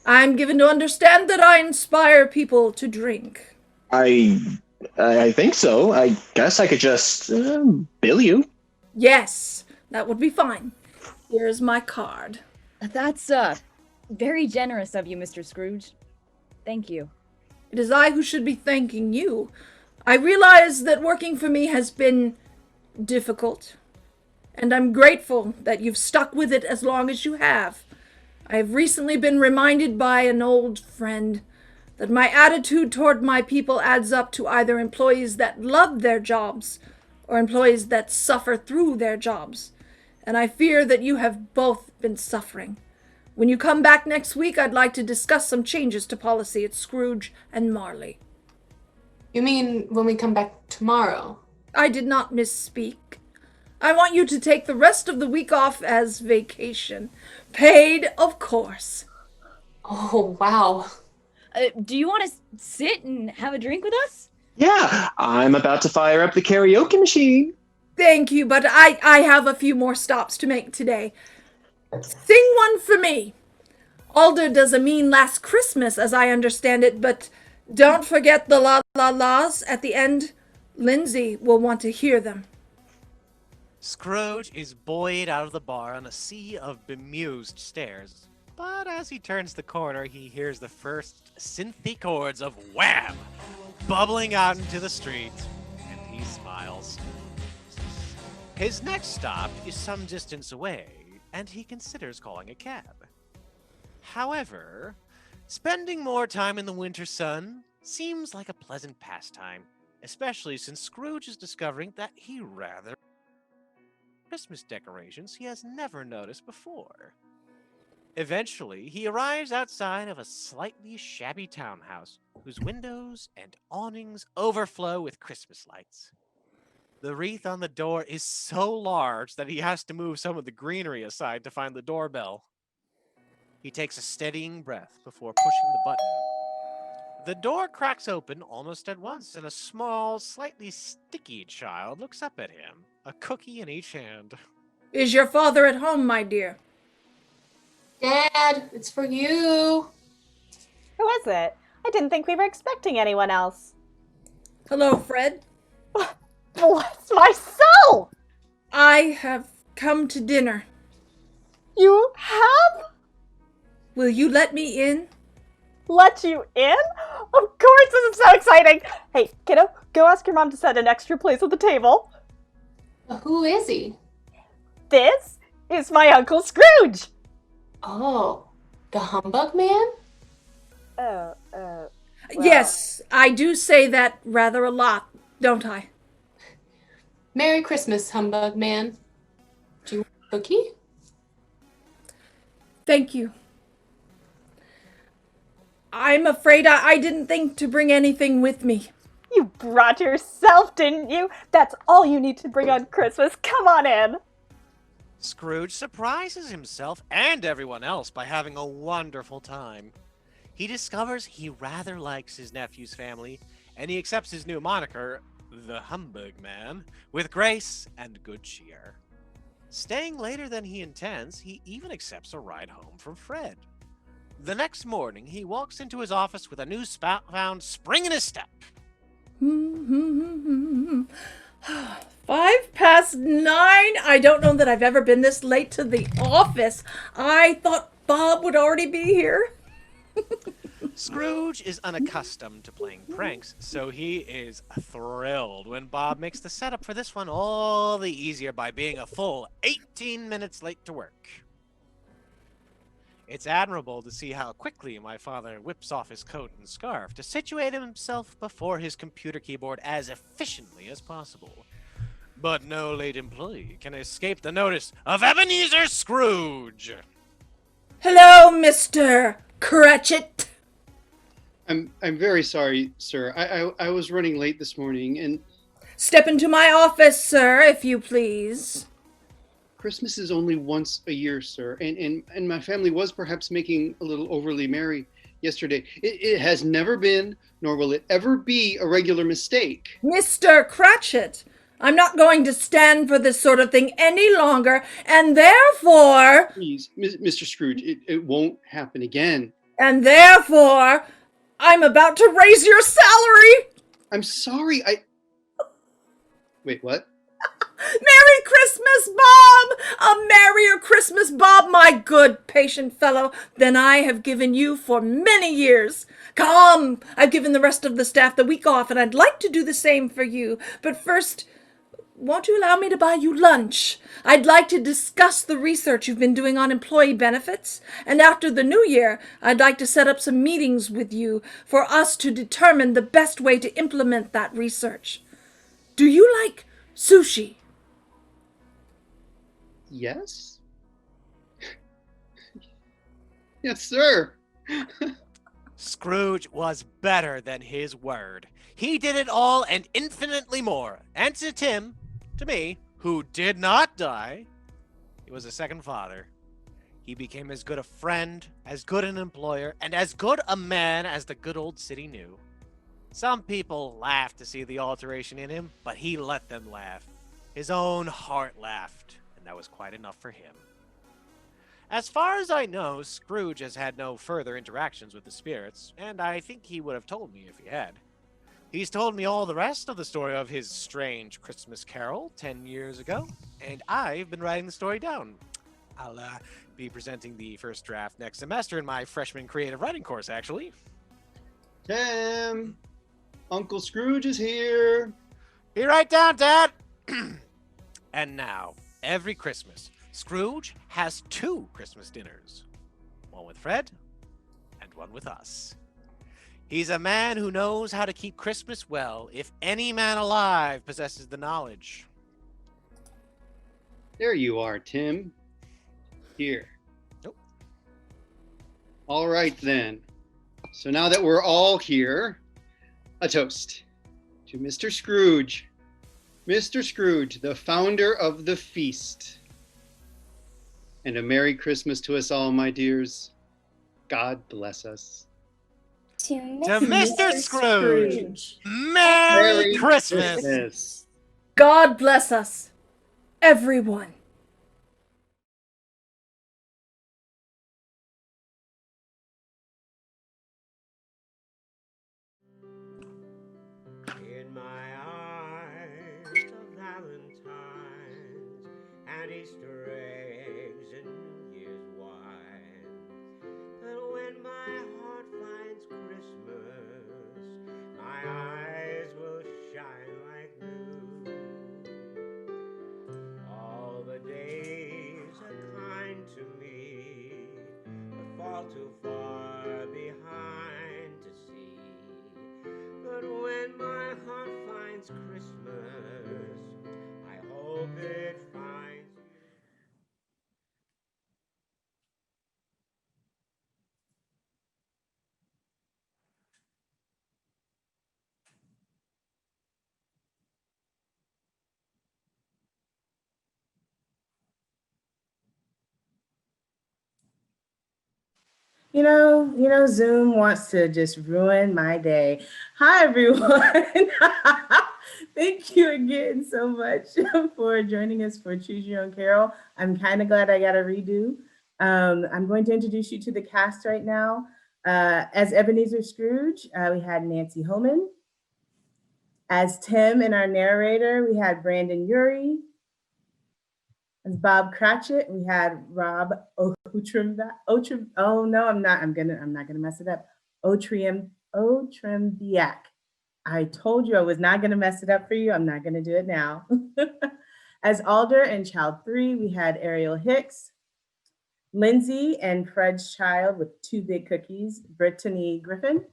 I'm given to understand that I inspire people to drink. I think so. I guess I could just bill you. Yes, that would be fine. Here's my card. That's, very generous of you, Mr. Scrooge. Thank you. It is I who should be thanking you. I realize that working for me has been difficult, and I'm grateful that you've stuck with it as long as you have. I have recently been reminded by an old friend that my attitude toward my people adds up to either employees that love their jobs or employees that suffer through their jobs, and I fear that you have both been suffering. When you come back next week, I'd like to discuss some changes to policy at Scrooge and Marley. You mean when we come back tomorrow? I did not misspeak. I want you to take the rest of the week off as vacation. Paid, of course. Oh, wow. Do you want to sit and have a drink with us? Yeah, I'm about to fire up the karaoke machine. Thank you, but I have a few more stops to make today. Sing one for me. Alder does a mean last Christmas, as I understand it, but don't forget the la-la-las at the end. Lindsay will want to hear them. Scrooge is buoyed out of the bar on a sea of bemused stares. But as he turns the corner, he hears the first synthy chords of Wham! Bubbling out into the street, and he smiles. His next stop is some distance away, and he considers calling a cab. However, spending more time in the winter sun seems like a pleasant pastime, especially since Scrooge is discovering that he rather Christmas decorations he has never noticed before. Eventually, he arrives outside of a slightly shabby townhouse whose windows and awnings overflow with Christmas lights. The wreath on the door is so large that he has to move some of the greenery aside to find the doorbell. He takes a steadying breath before pushing the button. The door cracks open almost at once, and a small, slightly sticky child looks up at him, a cookie in each hand. Is your father at home, my dear? Dad, it's for you. Who is it? I didn't think we were expecting anyone else. Hello, Fred. Bless my soul! I have come to dinner. You have? Will you let me in? Let you in? Of course, this is so exciting! Hey, kiddo, go ask your mom to set an extra place at the table. Who is he? This is my Uncle Scrooge! Oh, the humbug man? Well, Yes, I do say that rather a lot, don't I? Merry Christmas, humbug man. Do you want a cookie? Thank you. I'm afraid I didn't think to bring anything with me. You brought yourself, didn't you? That's all you need to bring on Christmas. Come on in. Scrooge surprises himself and everyone else by having a wonderful time. He discovers he rather likes his nephew's family, and he accepts his new moniker, the Humbug Man, with grace and good cheer. Staying later than he intends, he even accepts a ride home from Fred. The next morning, he walks into his office with a new found spring in his step. 9:05? I don't know that I've ever been this late to the office. I thought Bob would already be here. Scrooge is unaccustomed to playing pranks, so he is thrilled when Bob makes the setup for this one all the easier by being a full 18 minutes late to work. It's admirable to see how quickly my father whips off his coat and scarf to situate himself before his computer keyboard as efficiently as possible. But no late employee can escape the notice of Ebenezer Scrooge. Hello, Mr. Cratchit. I'm very sorry, sir. I was running late this morning, and Step into my office, sir, if you please. Christmas is only once a year, sir, and my family was perhaps making a little overly merry yesterday. It has never been, nor will it ever be, a regular mistake. Mr. Cratchit, I'm not going to stand for this sort of thing any longer, and therefore... Please, Mr. Scrooge, it won't happen again. And therefore, I'm about to raise your salary! I'm sorry, Wait, what? Merry Christmas, Bob! A merrier Christmas, Bob, my good, patient fellow, than I have given you for many years. Come, I've given the rest of the staff the week off, and I'd like to do the same for you. But first, won't you allow me to buy you lunch? I'd like to discuss the research you've been doing on employee benefits, and after the new year, I'd like to set up some meetings with you for us to determine the best way to implement that research. Do you like sushi? Yes? Yes, sir. Scrooge was better than his word. He did it all and infinitely more. And to Tim, to me, who did not die, he was a second father. He became as good a friend, as good an employer, and as good a man as the good old city knew. Some people laughed to see the alteration in him, but he let them laugh. His own heart laughed, and that was quite enough for him. As far as I know, Scrooge has had no further interactions with the spirits, and I think he would have told me if he had. He's told me all the rest of the story of his strange Christmas carol 10 years ago, and I've been writing the story down. I'll be presenting the first draft next semester in my freshman creative writing course, actually. Tim, Uncle Scrooge is here. Be right down, Dad. And now, every Christmas, Scrooge has 2 Christmas dinners. One with Fred, and one with us. He's a man who knows how to keep Christmas well, if any man alive possesses the knowledge. There you are, Tim. Here. Nope. All right, then. So now that we're all here, a toast to Mr. Scrooge. Mr. Scrooge, the founder of the feast. And a Merry Christmas to us all, my dears. God bless us. To Mr. Scrooge, Merry Christmas. God bless us, everyone. In my eyes of Valentine's and Easter eggs and New Year's wine. But when my heart finds Christmas, my eyes will shine like new. All the days are kind to me, but fall too far behind to see. But when my heart finds Christmas, I hope it finds you. Zoom wants to just ruin my day. Hi, everyone. Thank you again so much for joining us for Choose Your Own Carol. I'm kind of glad I got a redo. I'm going to introduce you to the cast right now. As Ebenezer Scrooge, we had Nancy Homan. As Tim and our narrator, we had Brandon Urie. As Bob Cratchit, we had Rob Otrembiak. Oh no, I'm not gonna mess it up. Otrembiak. I told you I was not gonna mess it up for you. I'm not gonna do it now. As Alder and Child 3, we had Ariel Hicks. Lindsay and Fred's child with 2 big cookies, Brittany Griffin.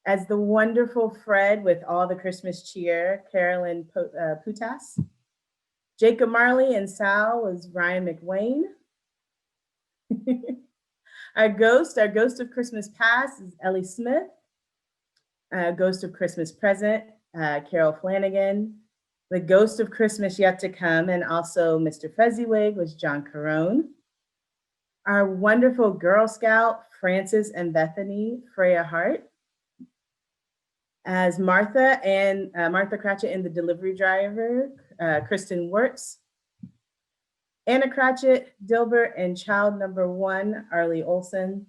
As the wonderful Fred with all the Christmas cheer, Carolyn Putas. Jacob Marley and Sal was Ryan McWayne. Our ghost of Christmas past is Ellie Smith. Ghost of Christmas present, Carol Flanagan. The ghost of Christmas yet to come, and also Mr. Fezziwig was John Carone. Our wonderful Girl Scout, Frances and Bethany, Freya Hart. As Martha and Martha Cratchit and the delivery driver, Kristen Wirtz. Anna Cratchit, Dilbert, and child number 1, Arlie Olson.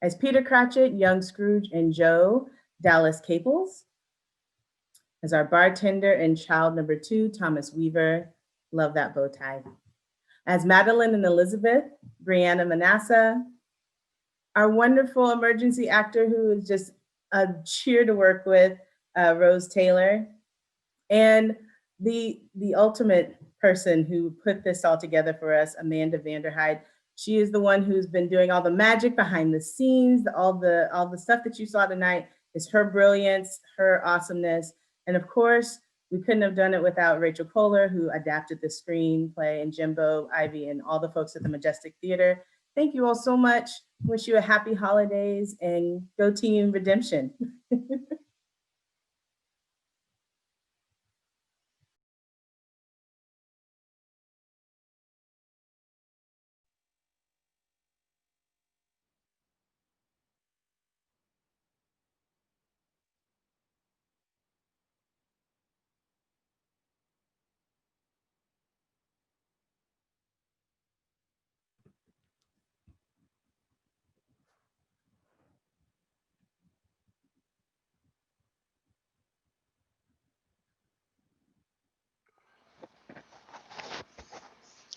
As Peter Cratchit, young Scrooge, and Joe, Dallas Caples. As our bartender and child number 2, Thomas Weaver. Love that bow tie. As Madeline and Elizabeth, Brianna Manasseh. Our wonderful emergency actor who is just a cheer to work with, Rose Taylor. And the ultimate person who put this all together for us, Amanda Vanderhyde. She is the one who's been doing all the magic behind the scenes, all the stuff that you saw tonight is her brilliance, her awesomeness. And of course, we couldn't have done it without Rachel Kohler, who adapted the screenplay, and Jimbo, Ivy, and all the folks at the Majestic Theatre. Thank you all so much. Wish you a happy holidays and go Team Redemption.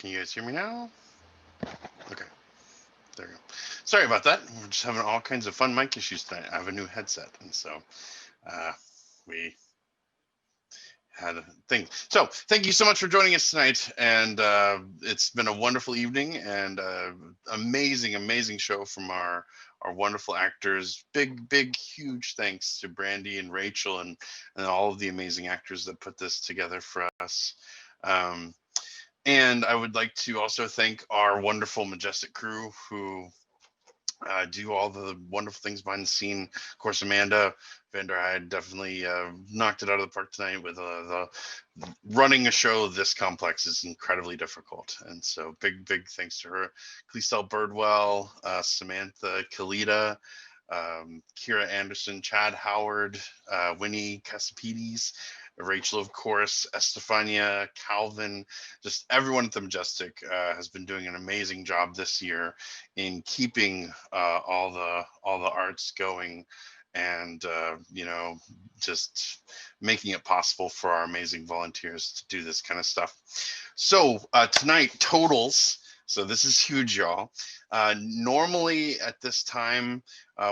Can you guys hear me now? Okay. There we go. Sorry about that. We're just having all kinds of fun mic issues tonight. I have a new headset, and so we had a thing. So thank you so much for joining us tonight, and it's been a wonderful evening and amazing show from our wonderful actors. Big huge thanks to Brandi and Rachel and all of the amazing actors that put this together for us. And I would like to also thank our wonderful Majestic crew who do all the wonderful things behind the scene. Of course, Amanda Vanderheide definitely knocked it out of the park tonight with the running a show this complex is incredibly difficult. And so big thanks to her. Cleasel Birdwell, Samantha Kalita, Kira Anderson, Chad Howard, Winnie Casapides, Rachel, of course, Estefania, Calvin, just everyone at the Majestic has been doing an amazing job this year in keeping all the arts going and just making it possible for our amazing volunteers to do this kind of stuff. So tonight, totals. So this is huge, y'all. Normally at this time,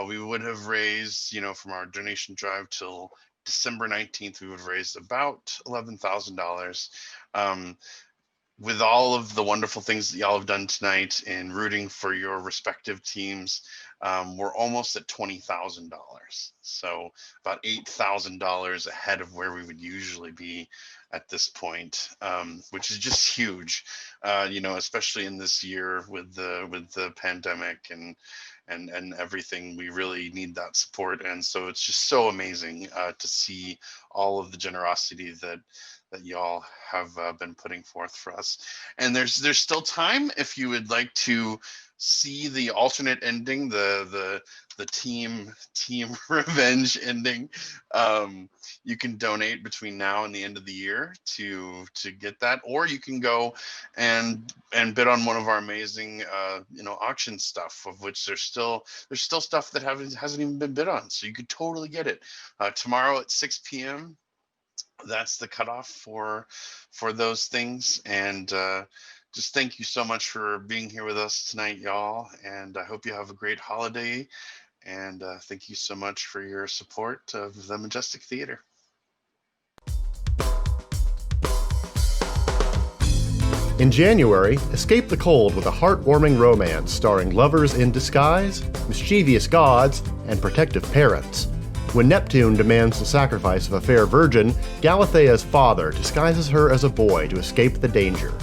we would have raised, from our donation drive till December 19th, we would have raised about $11,000. With all of the wonderful things that y'all have done tonight in rooting for your respective teams, we're almost at $20,000. So about $8,000 ahead of where we would usually be at this point, which is just huge, especially in this year with the pandemic and everything. We really need that support, and so it's just so amazing to see all of the generosity that y'all have been putting forth for us. And there's still time if you would like to see the alternate ending, the team revenge ending. You can donate between now and the end of the year to get that, or you can go and bid on one of our amazing auction stuff, of which there's still stuff that hasn't even been bid on, so you could totally get it tomorrow at 6 p.m. That's the cutoff for those things. And just thank you so much for being here with us tonight, y'all, and I hope you have a great holiday. And thank you so much for your support of the Majestic Theatre. In January, escape the cold with a heartwarming romance starring lovers in disguise, mischievous gods, and protective parents. When Neptune demands the sacrifice of a fair virgin, Galathea's father disguises her as a boy to escape the danger.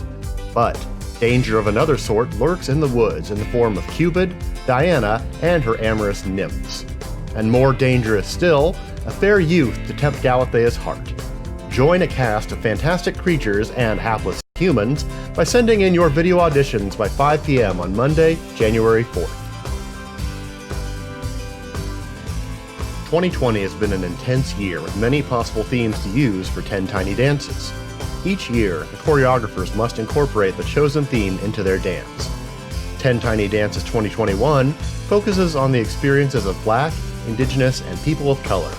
But danger of another sort lurks in the woods in the form of Cupid, Diana, and her amorous nymphs. And more dangerous still, a fair youth to tempt Galathea's heart. Join a cast of fantastic creatures and hapless humans by sending in your video auditions by 5 p.m. on Monday, January 4th. 2020 has been an intense year with many possible themes to use for 10 Tiny Dances. Each year, the choreographers must incorporate the chosen theme into their dance. 10 Tiny Dances 2021 focuses on the experiences of Black, Indigenous, and people of color,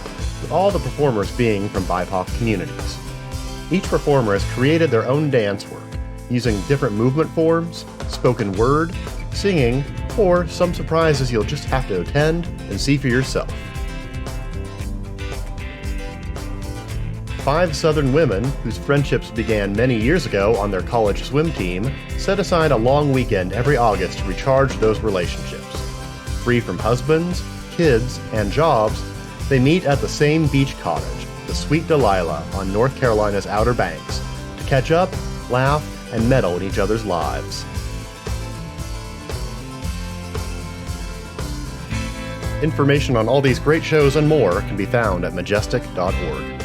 with all the performers being from BIPOC communities. Each performer has created their own dance work, using different movement forms, spoken word, singing, or some surprises you'll just have to attend and see for yourself. 5 Southern women, whose friendships began many years ago on their college swim team, set aside a long weekend every August to recharge those relationships. Free from husbands, kids, and jobs, they meet at the same beach cottage, the Sweet Delilah, on North Carolina's Outer Banks, to catch up, laugh, and meddle in each other's lives. Information on all these great shows and more can be found at majestic.org.